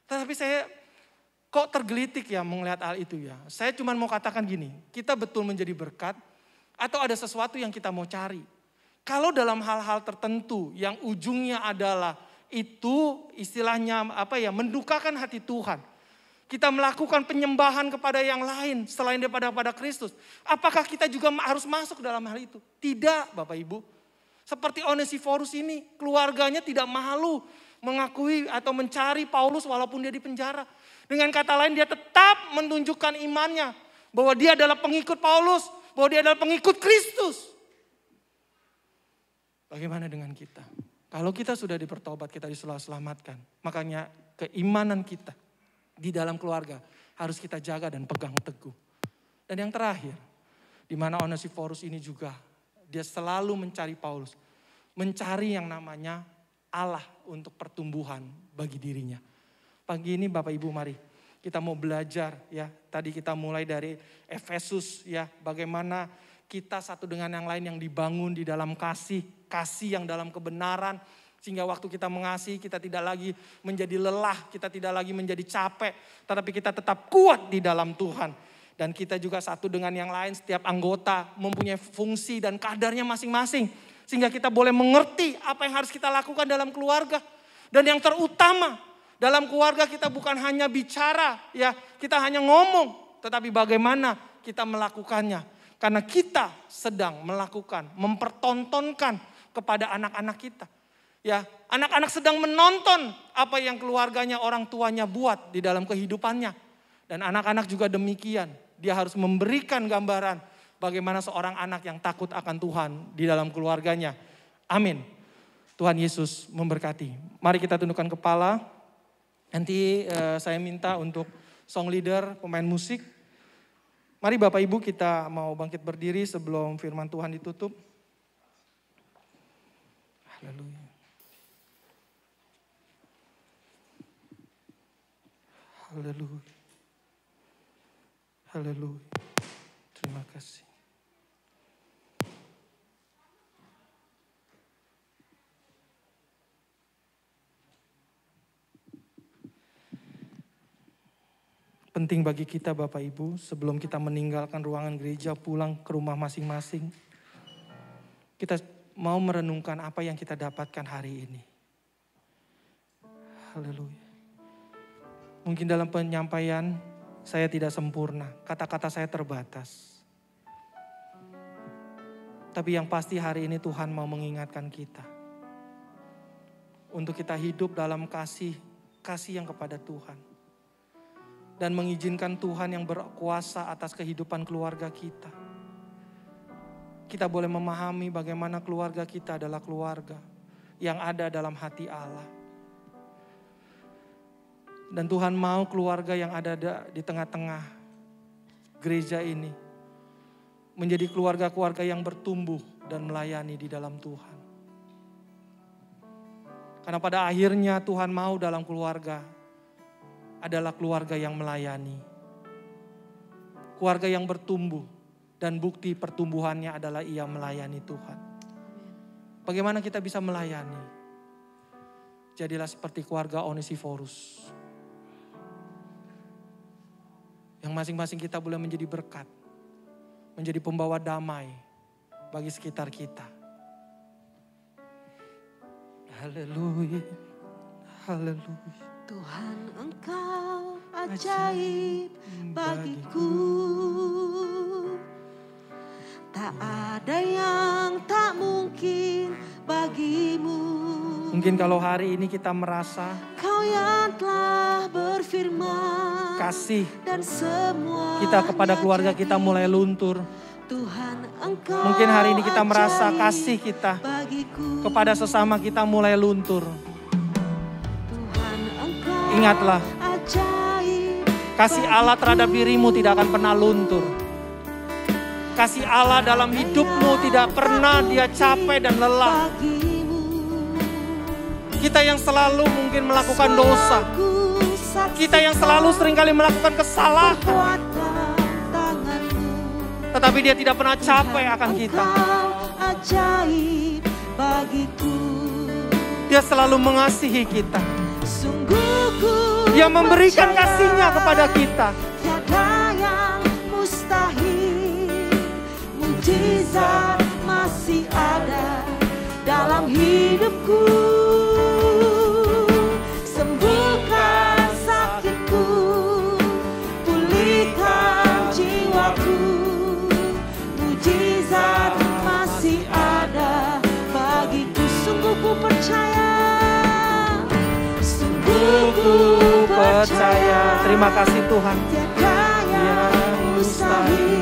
Speaker 5: Tetapi saya kok tergelitik ya melihat hal itu ya. Saya cuma mau katakan gini, kita betul menjadi berkat atau ada sesuatu yang kita mau cari. Kalau dalam hal-hal tertentu yang ujungnya adalah itu istilahnya mendukakan hati Tuhan. Kita melakukan penyembahan kepada yang lain selain daripada Kristus. Apakah kita juga harus masuk dalam hal itu? Tidak Bapak Ibu. Seperti Onesiforus ini, keluarganya tidak malu mengakui atau mencari Paulus walaupun dia di penjara. Dengan kata lain dia tetap menunjukkan imannya. Bahwa dia adalah pengikut Paulus, bahwa dia adalah pengikut Kristus. Bagaimana dengan kita? Kalau kita sudah dipertobat, kita diselamatkan. Makanya keimanan kita di dalam keluarga harus kita jaga dan pegang teguh. Dan yang terakhir, di mana Onesiforus ini juga dia selalu mencari Paulus, mencari yang namanya Allah untuk pertumbuhan bagi dirinya. Pagi ini Bapak Ibu mari kita mau belajar ya. Tadi kita mulai dari Efesus ya, bagaimana kita satu dengan yang lain yang dibangun di dalam kasih yang dalam kebenaran. Sehingga waktu kita mengasihi, kita tidak lagi menjadi lelah, kita tidak lagi menjadi capek. Tetapi kita tetap kuat di dalam Tuhan. Dan kita juga satu dengan yang lain, setiap anggota mempunyai fungsi dan kadarnya masing-masing. Sehingga kita boleh mengerti apa yang harus kita lakukan dalam keluarga. Dan yang terutama, dalam keluarga kita bukan hanya bicara, ya kita hanya ngomong. Tetapi bagaimana kita melakukannya. Karena kita sedang melakukan, mempertontonkan kepada anak-anak kita. Ya, anak-anak sedang menonton apa yang keluarganya, orang tuanya buat di dalam kehidupannya. Dan anak-anak juga demikian. Dia harus memberikan gambaran bagaimana seorang anak yang takut akan Tuhan di dalam keluarganya. Amin. Tuhan Yesus memberkati. Mari kita tundukkan kepala. Nanti saya minta untuk song leader, pemain musik. Mari Bapak Ibu kita mau bangkit berdiri sebelum firman Tuhan ditutup. Haleluya. Haleluya. Haleluya. Terima kasih. Penting bagi kita Bapak Ibu sebelum kita meninggalkan ruangan gereja pulang ke rumah masing-masing. Kita mau merenungkan apa yang kita dapatkan hari ini. Haleluya. Mungkin dalam penyampaian saya tidak sempurna, kata-kata saya terbatas. Tapi yang pasti hari ini Tuhan mau mengingatkan kita. Untuk kita hidup dalam kasih yang kepada Tuhan. Dan mengizinkan Tuhan yang berkuasa atas kehidupan keluarga kita. Kita boleh memahami bagaimana keluarga kita adalah keluarga yang ada dalam hati Allah. Dan Tuhan mau keluarga yang ada di tengah-tengah gereja ini menjadi keluarga-keluarga yang bertumbuh dan melayani di dalam Tuhan. Karena pada akhirnya Tuhan mau dalam keluarga adalah keluarga yang melayani. Keluarga yang bertumbuh dan bukti pertumbuhannya adalah ia melayani Tuhan. Bagaimana kita bisa melayani? Jadilah seperti keluarga Onesiforus. Yang masing-masing kita boleh menjadi berkat. Menjadi pembawa damai bagi sekitar kita. Haleluya. Haleluya.
Speaker 1: Tuhan Engkau ajaib bagiku. Tak ada yang tak mungkin bagimu.
Speaker 5: Mungkin kalau hari ini kita merasa
Speaker 1: Kau yang telah berfirman
Speaker 5: kasih
Speaker 1: dan semua
Speaker 5: kita kepada keluarga kita mulai luntur.
Speaker 1: Tuhan Engkau
Speaker 5: Mungkin hari ini kita merasa kasih kita
Speaker 1: bagiku.
Speaker 5: kepada sesama kita mulai luntur.
Speaker 1: Tuhan Engkau
Speaker 5: Ingatlah,
Speaker 1: ajaib
Speaker 5: kasih Allah terhadap dirimu tidak akan pernah luntur. Kasih Allah dalam hidupmu tidak pernah dia capek dan lelah.
Speaker 1: bagimu.
Speaker 5: Kita yang selalu mungkin melakukan dosa. Kita yang selalu seringkali melakukan kesalahan. Tetapi dia tidak pernah capek akan kita.
Speaker 1: Ajaib bagiku.
Speaker 5: Dia selalu mengasihi kita.
Speaker 1: Sungguh ku
Speaker 5: Dia memberikan
Speaker 1: percaya
Speaker 5: kasihnya kepada kita.
Speaker 1: tiada yang mustahil. Mujizat masih ada dalam hidupku. Sembuhkan sakitku, pulihkan jiwaku. Mujizat masih ada bagiku. Sungguh ku percaya. Sungguh ku percaya.
Speaker 5: Terima kasih Tuhan.
Speaker 1: Tiada yang mustahil.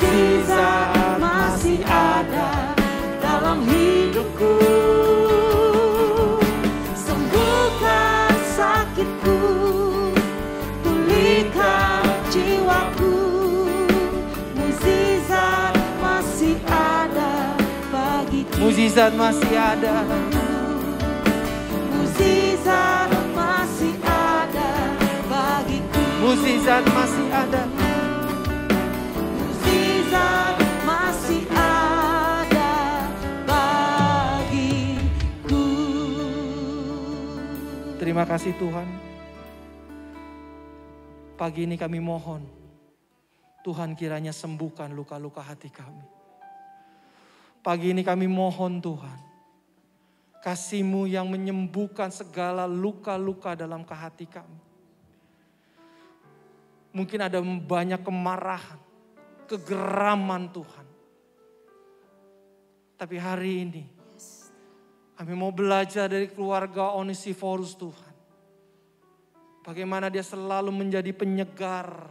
Speaker 1: Mujizat masih ada dalam hidupku. Sembuhkan sakitku, pulihkan jiwaku. Mujizat masih ada bagiku.
Speaker 5: Mujizat masih ada.
Speaker 1: Mujizat masih ada bagiku.
Speaker 5: Mujizat masih ada.
Speaker 1: Mujizat masih ada bagiku.
Speaker 5: Terima kasih Tuhan. Pagi ini kami mohon, Tuhan kiranya sembuhkan luka-luka hati kami. Pagi ini kami mohon Tuhan, kasih-Mu yang menyembuhkan segala luka-luka dalam hati kami. Mungkin ada banyak kemarahan, kegeraman Tuhan. Tapi hari ini kami mau belajar dari keluarga Onesiforus Tuhan. Bagaimana dia selalu menjadi penyegar.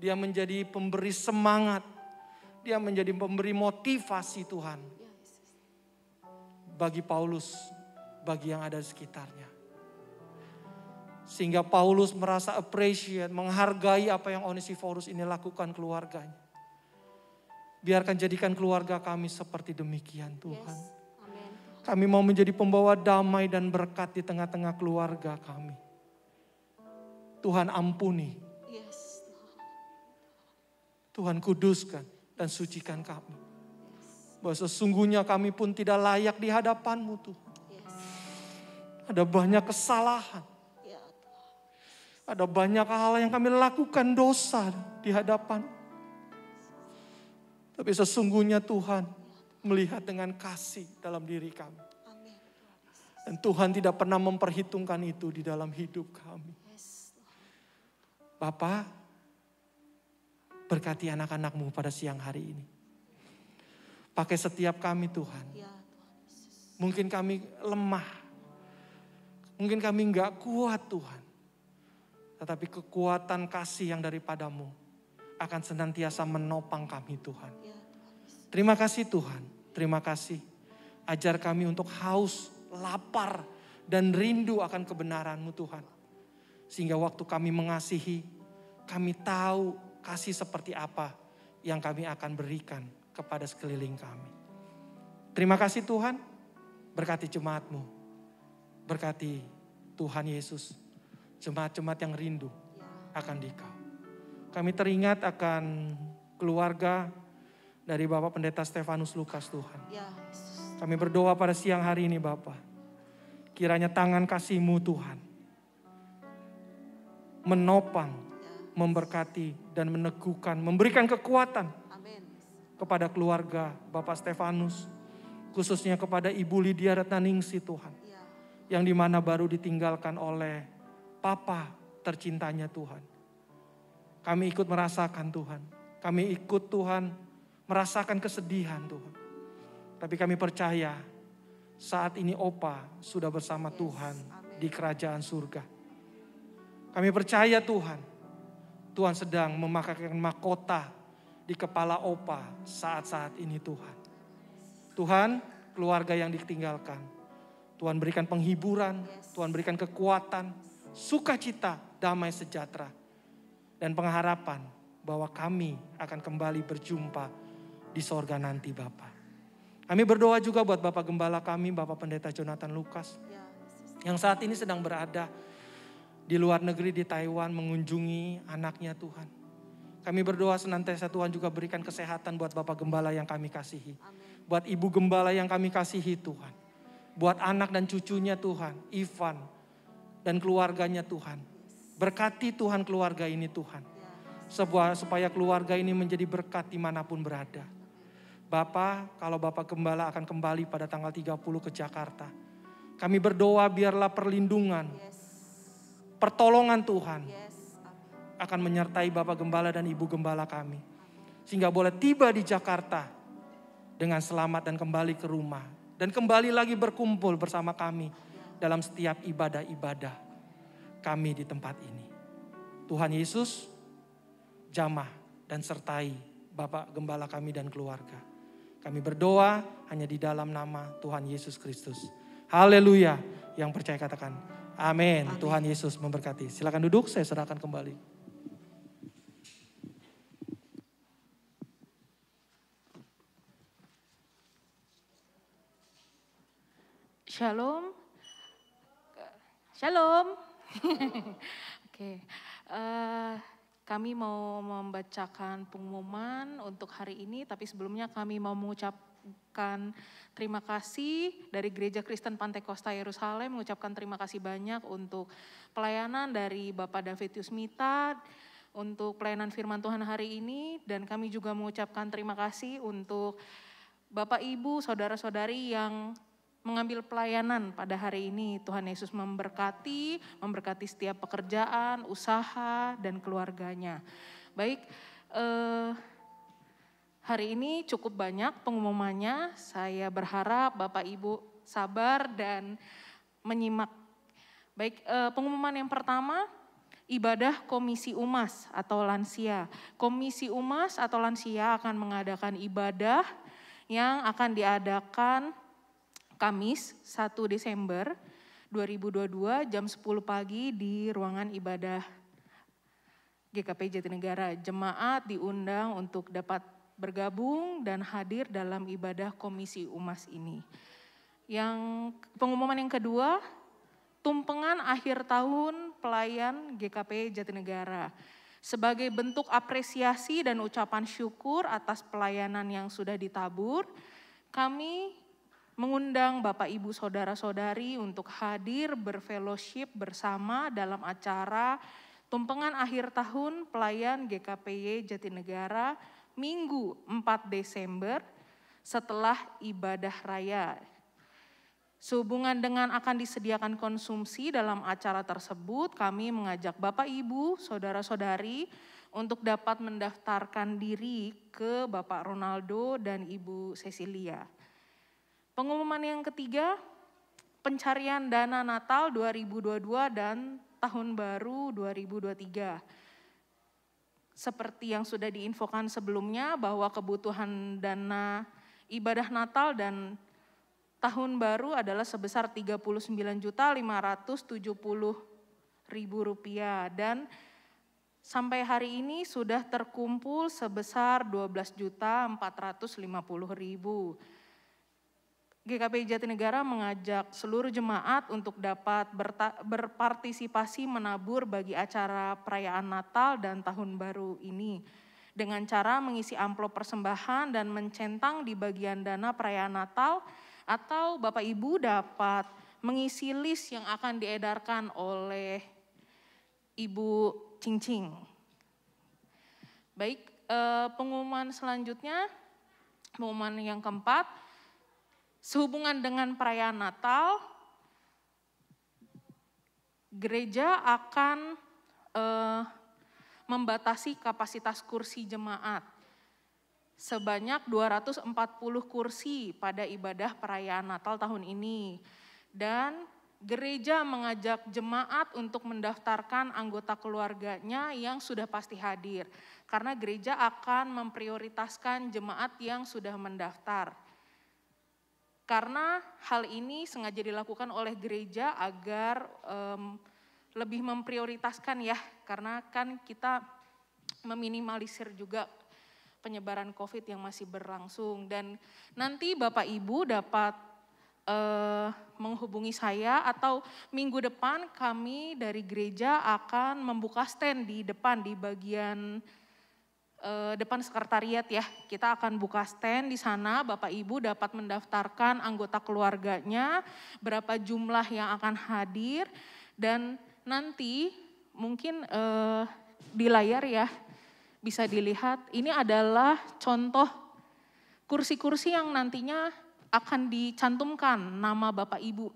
Speaker 5: Dia menjadi pemberi semangat. Dia menjadi pemberi motivasi Tuhan. Bagi Paulus, bagi yang ada di sekitarnya. Sehingga Paulus merasa appreciate, menghargai apa yang Onesiforus ini lakukan keluarganya. Biarkan jadikan keluarga kami seperti demikian Tuhan. Kami mau menjadi pembawa damai dan berkat di tengah-tengah keluarga kami. Tuhan ampuni. Tuhan kuduskan dan sucikan kami. Bahwa sesungguhnya kami pun tidak layak di hadapan-Mu Tuhan. Ada banyak kesalahan. Ada banyak hal yang kami lakukan dosa di hadapan. Tapi sesungguhnya Tuhan melihat dengan kasih dalam diri kami. Dan Tuhan tidak pernah memperhitungkan itu di dalam hidup kami. Bapa, berkati anak-anak-Mu pada siang hari ini. Pakai setiap kami Tuhan. Mungkin kami lemah. Mungkin kami enggak kuat Tuhan. Tetapi kekuatan kasih yang daripada-Mu akan senantiasa menopang kami Tuhan. Terima kasih Tuhan. Terima kasih. Ajar kami untuk haus, lapar, dan rindu akan kebenaran-Mu Tuhan. Sehingga waktu kami mengasihi, kami tahu kasih seperti apa yang kami akan berikan kepada sekeliling kami. Terima kasih Tuhan, berkati jemaat-Mu. Berkati Tuhan Yesus, jemaat-jemaat yang rindu akan Dikau. Kami teringat akan keluarga dari Bapak Pendeta Stefanus Lukas Tuhan. Kami berdoa pada siang hari ini Bapak, kiranya tangan kasih-Mu Tuhan menopang, memberkati dan meneguhkan, memberikan kekuatan kepada keluarga Bapak Stefanus, khususnya kepada Ibu Lydia Retnaningsi Tuhan, yang dimana baru ditinggalkan oleh Papa tercintanya Tuhan. Kami ikut merasakan Tuhan, kami ikut Tuhan merasakan kesedihan Tuhan. Tapi kami percaya saat ini Opa sudah bersama Tuhan di kerajaan surga. Kami percaya Tuhan, Tuhan sedang memakaikan mahkota di kepala Opa saat-saat ini Tuhan. Tuhan, keluarga yang ditinggalkan, Tuhan berikan penghiburan, Tuhan berikan kekuatan, sukacita, damai sejahtera, dan pengharapan bahwa kami akan kembali berjumpa di sorga nanti Bapa. Kami berdoa juga buat Bapak Gembala kami, Bapak Pendeta Jonathan Lukas, yang saat ini sedang berada di luar negeri di Taiwan mengunjungi anaknya Tuhan. Kami berdoa senantiasa Tuhan juga berikan kesehatan buat Bapak Gembala yang kami kasihi. Buat Ibu Gembala yang kami kasihi Tuhan. Buat anak dan cucunya Tuhan, Ivan dan keluarganya Tuhan. Berkati Tuhan keluarga ini Tuhan. Supaya keluarga ini menjadi berkat dimanapun berada. Bapak, kalau Bapak Gembala akan kembali pada tanggal 30 ke Jakarta. Kami berdoa biarlah perlindungan, pertolongan Tuhan akan menyertai Bapak Gembala dan Ibu Gembala kami. Sehingga boleh tiba di Jakarta dengan selamat dan kembali ke rumah. Dan kembali lagi berkumpul bersama kami dalam setiap ibadah-ibadah kami di tempat ini. Tuhan Yesus jamah dan sertai Bapak Gembala kami dan keluarga. Kami berdoa hanya di dalam nama Tuhan Yesus Kristus. Haleluya. Yang percaya katakan amin. Tuhan Yesus memberkati. Silakan duduk, saya serahkan kembali.
Speaker 6: Shalom. Shalom. Oke. Kami mau membacakan pengumuman untuk hari ini, tapi sebelumnya kami mau mengucapkan terima kasih dari Gereja Kristen Pantai Kosta Yerusalem, mengucapkan terima kasih banyak untuk pelayanan dari Bapak David Yusmita, untuk pelayanan firman Tuhan hari ini, dan kami juga mengucapkan terima kasih untuk Bapak Ibu, saudara-saudari yang mengambil pelayanan pada hari ini. Tuhan Yesus memberkati setiap pekerjaan, usaha, dan keluarganya. Baik, hari ini cukup banyak pengumumannya. Saya berharap Bapak Ibu sabar dan menyimak. Baik, pengumuman yang pertama, ibadah Komisi Umas atau Lansia. Komisi Umas atau Lansia akan mengadakan ibadah yang akan diadakan Kamis 1 Desember 2022 jam 10 pagi di ruangan ibadah GKP Jatinegara. Jemaat diundang untuk dapat bergabung dan hadir dalam ibadah Komisi Umas ini. Yang pengumuman yang kedua, tumpengan akhir tahun pelayan GKP Jatinegara. Sebagai bentuk apresiasi dan ucapan syukur atas pelayanan yang sudah ditabur, kami mengundang Bapak Ibu Saudara-saudari untuk hadir berfellowship bersama dalam acara tumpengan akhir tahun pelayan GKPY Jatinegara Minggu 4 Desember setelah ibadah raya. Sehubungan dengan akan disediakan konsumsi dalam acara tersebut, kami mengajak Bapak Ibu, Saudara-saudari untuk dapat mendaftarkan diri ke Bapak Ronaldo dan Ibu Cecilia. Pengumuman yang ketiga, pencarian dana Natal 2022 dan Tahun Baru 2023. Seperti yang sudah diinfokan sebelumnya bahwa kebutuhan dana ibadah Natal dan Tahun Baru adalah sebesar Rp39.570.000 dan sampai hari ini sudah terkumpul sebesar Rp12.450.000. GKPI Jatinegara mengajak seluruh jemaat untuk dapat berpartisipasi menabur bagi acara perayaan Natal dan Tahun Baru ini dengan cara mengisi amplop persembahan dan mencentang di bagian dana perayaan Natal, atau Bapak Ibu dapat mengisi list yang akan diedarkan oleh Ibu Cincing. Baik, pengumuman selanjutnya, pengumuman yang keempat, sehubungan dengan perayaan Natal, gereja akan membatasi kapasitas kursi jemaat sebanyak 240 kursi pada ibadah perayaan Natal tahun ini. Dan gereja mengajak jemaat untuk mendaftarkan anggota keluarganya yang sudah pasti hadir. Karena gereja akan memprioritaskan jemaat yang sudah mendaftar. Karena hal ini sengaja dilakukan oleh gereja agar lebih memprioritaskan ya. Karena kan kita meminimalisir juga penyebaran COVID yang masih berlangsung. Dan nanti Bapak Ibu dapat menghubungi saya atau minggu depan kami dari gereja akan membuka stand di depan di bagian depan sekretariat ya. Kita akan buka stand di sana, Bapak Ibu dapat mendaftarkan anggota keluarganya, berapa jumlah yang akan hadir, dan nanti mungkin di layar ya bisa dilihat, ini adalah contoh kursi-kursi yang nantinya akan dicantumkan nama Bapak Ibu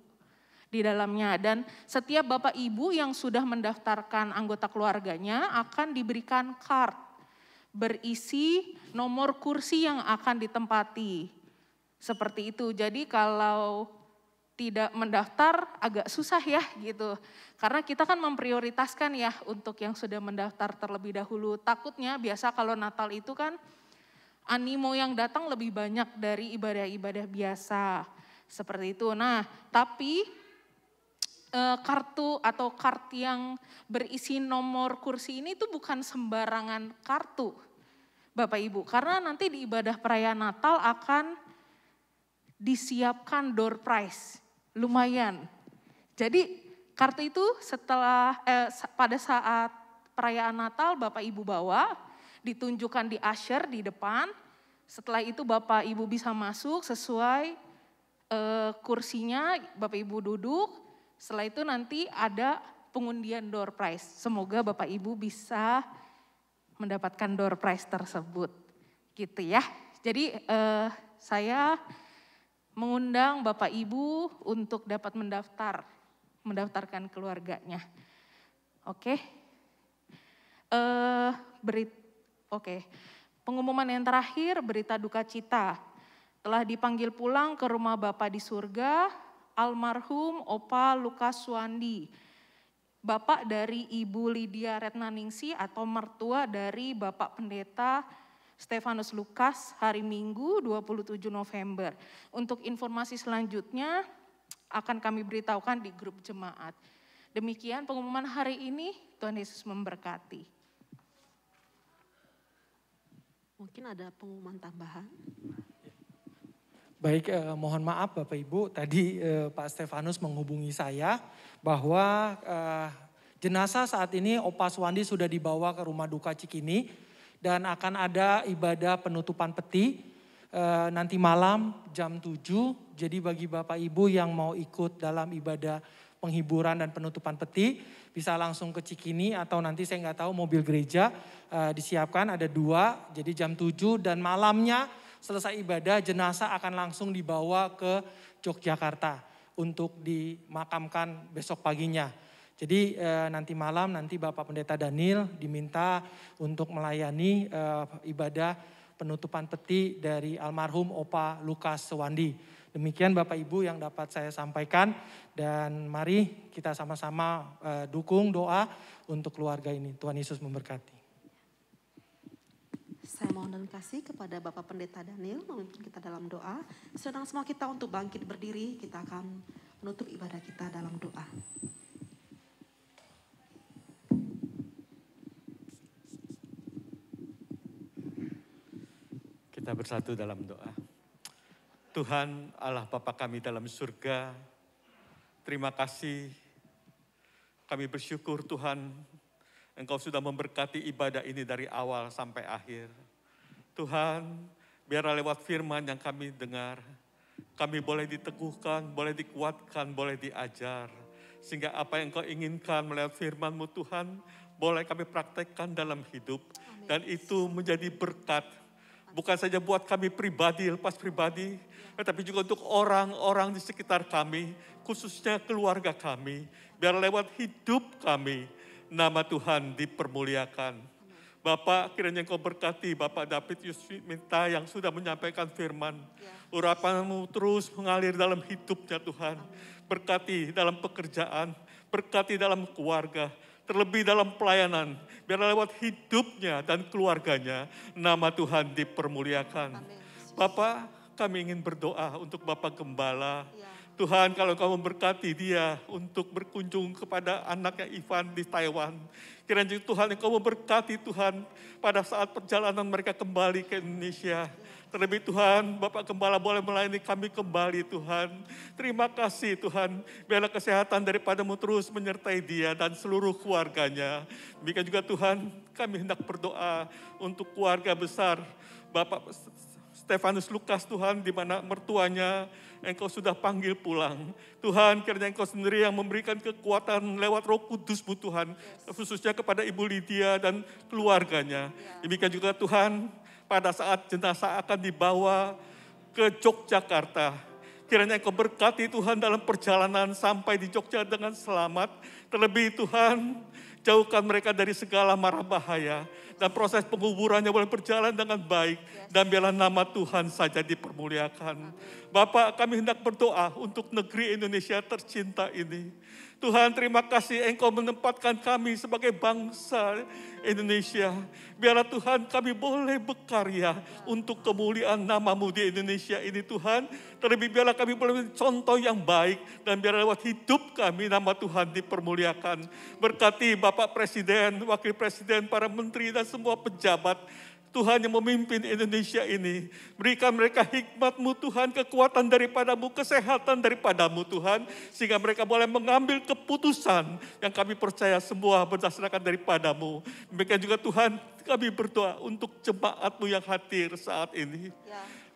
Speaker 6: di dalamnya. Dan setiap Bapak Ibu yang sudah mendaftarkan anggota keluarganya akan diberikan card berisi nomor kursi yang akan ditempati. Seperti itu, jadi kalau tidak mendaftar agak susah ya gitu. Karena kita kan memprioritaskan ya untuk yang sudah mendaftar terlebih dahulu. Takutnya biasa kalau Natal itu kan animo yang datang lebih banyak dari ibadah-ibadah biasa. Seperti itu. Nah, tapi kartu atau kart yang berisi nomor kursi ini tuh bukan sembarangan kartu Bapak Ibu. Karena nanti di ibadah perayaan Natal akan disiapkan door prize. Lumayan. Jadi kartu itu setelah pada saat perayaan Natal Bapak Ibu bawa, ditunjukkan di usher di depan. Setelah itu Bapak Ibu bisa masuk sesuai kursinya, Bapak Ibu duduk. Setelah itu nanti ada pengundian door prize. Semoga Bapak Ibu bisa mendapatkan door prize tersebut. Gitu ya. Jadi saya mengundang Bapak Ibu untuk dapat mendaftarkan keluarganya. Oke. Pengumuman yang terakhir, berita duka cita. Telah dipanggil pulang ke rumah Bapa di surga, almarhum Opa Lukas Suwandi. Bapak dari Ibu Lydia Retnaningsi atau mertua dari Bapak Pendeta Stefanus Lukas hari Minggu 27 November. Untuk informasi selanjutnya akan kami beritahukan di grup jemaat. Demikian pengumuman hari ini, Tuhan Yesus memberkati.
Speaker 1: Mungkin ada pengumuman tambahan.
Speaker 5: Baik, mohon maaf Bapak Ibu, tadi Pak Stefanus menghubungi saya bahwa jenazah saat ini Opa Suwandi sudah dibawa ke rumah duka Cikini. Dan akan ada ibadah penutupan peti nanti malam jam 7. Jadi bagi Bapak Ibu yang mau ikut dalam ibadah penghiburan dan penutupan peti, bisa langsung ke Cikini atau nanti saya nggak tahu mobil gereja disiapkan ada 2. Jadi jam 7 dan malamnya selesai ibadah jenazah akan langsung dibawa ke Yogyakarta. untuk dimakamkan besok paginya. Jadi nanti malam nanti Bapak Pendeta Daniel diminta untuk melayani ibadah penutupan peti dari almarhum Opa Lukas Sewandi. Demikian Bapak Ibu yang dapat saya sampaikan, dan mari kita sama-sama dukung doa untuk keluarga ini. Tuhan Yesus memberkati.
Speaker 1: Saya mohon dan kasih kepada Bapak Pendeta Daniel memimpin kita dalam doa. Sedang semua kita untuk bangkit berdiri, kita akan menutup ibadah kita dalam doa.
Speaker 7: Kita bersatu dalam doa. Tuhan Allah Bapa kami dalam surga, terima kasih. Kami bersyukur Tuhan, Engkau sudah memberkati ibadah ini dari awal sampai akhir. Tuhan, biarlah lewat firman yang kami dengar, kami boleh diteguhkan, boleh dikuatkan, boleh diajar. Sehingga apa yang Engkau inginkan melalui firman-Mu Tuhan, boleh kami praktekkan dalam hidup. Dan itu menjadi berkat. Bukan saja buat kami pribadi, lepas pribadi, tetapi juga untuk orang-orang di sekitar kami, khususnya keluarga kami. Biar lewat hidup kami, nama Tuhan dipermuliakan. Bapak, kiranya Engkau berkati Bapak David Yusminta yang sudah menyampaikan firman. Urapan-Mu terus mengalir dalam hidupnya Tuhan. Berkati dalam pekerjaan, berkati dalam keluarga, terlebih dalam pelayanan. Biar lewat hidupnya dan keluarganya, nama Tuhan dipermuliakan. Bapak, kami ingin berdoa untuk Bapak Gembala. Tuhan, kalau Kau memberkati dia untuk berkunjung kepada anaknya Ivan di Taiwan. Kiranya Tuhan Engkau memberkati Tuhan pada saat perjalanan mereka kembali ke Indonesia. Terlebih Tuhan, Bapak Gembala boleh melayani kami kembali Tuhan. Terima kasih Tuhan, biarlah kesehatan daripada-Mu terus menyertai dia dan seluruh keluarganya. Demikian juga Tuhan, kami hendak berdoa untuk keluarga besar Bapak Stefanus Lukas Tuhan, di mana mertuanya Engkau sudah panggil pulang. Tuhan, kiranya Engkau sendiri yang memberikan kekuatan lewat Roh Kudus-Mu Tuhan, khususnya kepada Ibu Lydia dan keluarganya. Demikian juga Tuhan, pada saat jenazah akan dibawa ke Yogyakarta, kiranya Engkau berkati Tuhan dalam perjalanan sampai di Jogja dengan selamat. Terlebih Tuhan, jauhkan mereka dari segala mara bahaya. Dan proses penguburannya boleh berjalan dengan baik. Dan biarlah nama Tuhan saja dipermuliakan. Bapak, kami hendak berdoa untuk negeri Indonesia tercinta ini. Tuhan, terima kasih Engkau menempatkan kami sebagai bangsa Indonesia. Biarlah Tuhan kami boleh berkarya untuk kemuliaan nama-Mu di Indonesia ini Tuhan. Terlebih biarlah kami boleh menjadi contoh yang baik. Dan biarlah lewat hidup kami nama Tuhan dipermuliakan. Berkati Bapak Presiden, Wakil Presiden, para menteri dan semua pejabat Tuhan yang memimpin Indonesia ini. Berikan mereka hikmat-Mu Tuhan, kekuatan daripada-Mu, kesehatan daripada-Mu Tuhan. Sehingga mereka boleh mengambil keputusan yang kami percaya semua berdasarkan daripada-Mu. Demikian juga Tuhan, kami berdoa untuk jemaat-Mu yang hadir saat ini.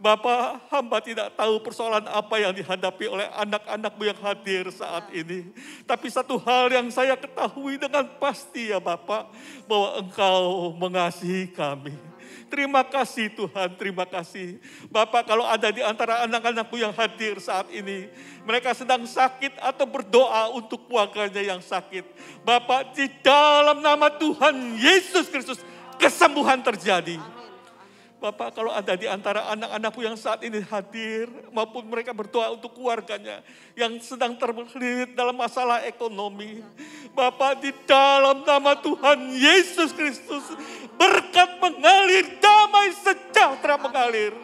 Speaker 7: Bapak, hamba tidak tahu persoalan apa yang dihadapi oleh anak-anak-Mu yang hadir saat ini. Tapi satu hal yang saya ketahui dengan pasti ya Bapak, bahwa Engkau mengasihi kami. Terima kasih Tuhan, terima kasih. Bapak, kalau ada di antara anak-anak-Mu yang hadir saat ini, mereka sedang sakit atau berdoa untuk keluarganya yang sakit. Bapak, di dalam nama Tuhan Yesus Kristus, kesembuhan terjadi. Bapak, kalau ada di antara anak-anak-Mu yang saat ini hadir, maupun mereka berdoa untuk keluarganya yang sedang terlilit dalam masalah ekonomi. Bapak, di dalam nama Tuhan Yesus Kristus, berkat mengalir, damai sejahtera mengalir.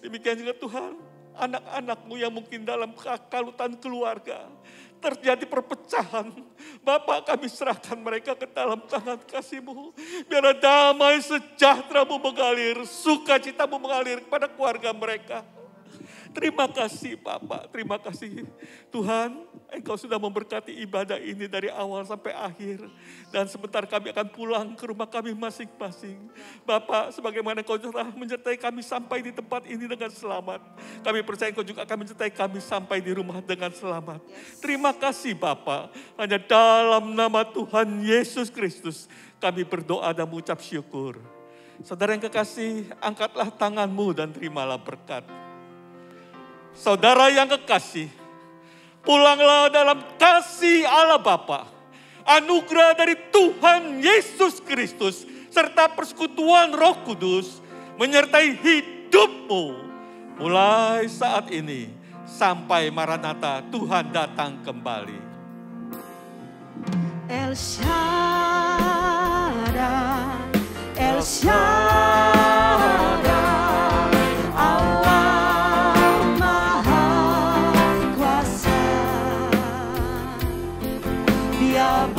Speaker 7: Demikian juga Tuhan, anak-anak-Mu yang mungkin dalam kekalutan keluarga, terjadi perpecahan. Bapak, kami serahkan mereka ke dalam tangan kasih-Mu. Biarlah damai sejahtera-Mu mengalir, sukacita-Mu mengalir kepada keluarga mereka. Terima kasih Bapak, terima kasih. Tuhan, Engkau sudah memberkati ibadah ini dari awal sampai akhir. Dan sebentar kami akan pulang ke rumah kami masing-masing. Bapak, sebagaimana Engkau telah menyertai kami sampai di tempat ini dengan selamat. Kami percaya Engkau juga akan menyertai kami sampai di rumah dengan selamat. Terima kasih Bapak, hanya dalam nama Tuhan Yesus Kristus kami berdoa dan mengucap syukur. Saudara yang kekasih, angkatlah tanganmu dan terimalah berkat. Saudara yang kekasih, Pulanglah dalam kasih Allah Bapa, anugerah dari Tuhan Yesus Kristus, serta persekutuan Roh Kudus menyertai hidupmu mulai saat ini sampai Maranatha Tuhan datang kembali.
Speaker 1: El Shaddai, El Shaddai, Allah Maha Kuasa. Dia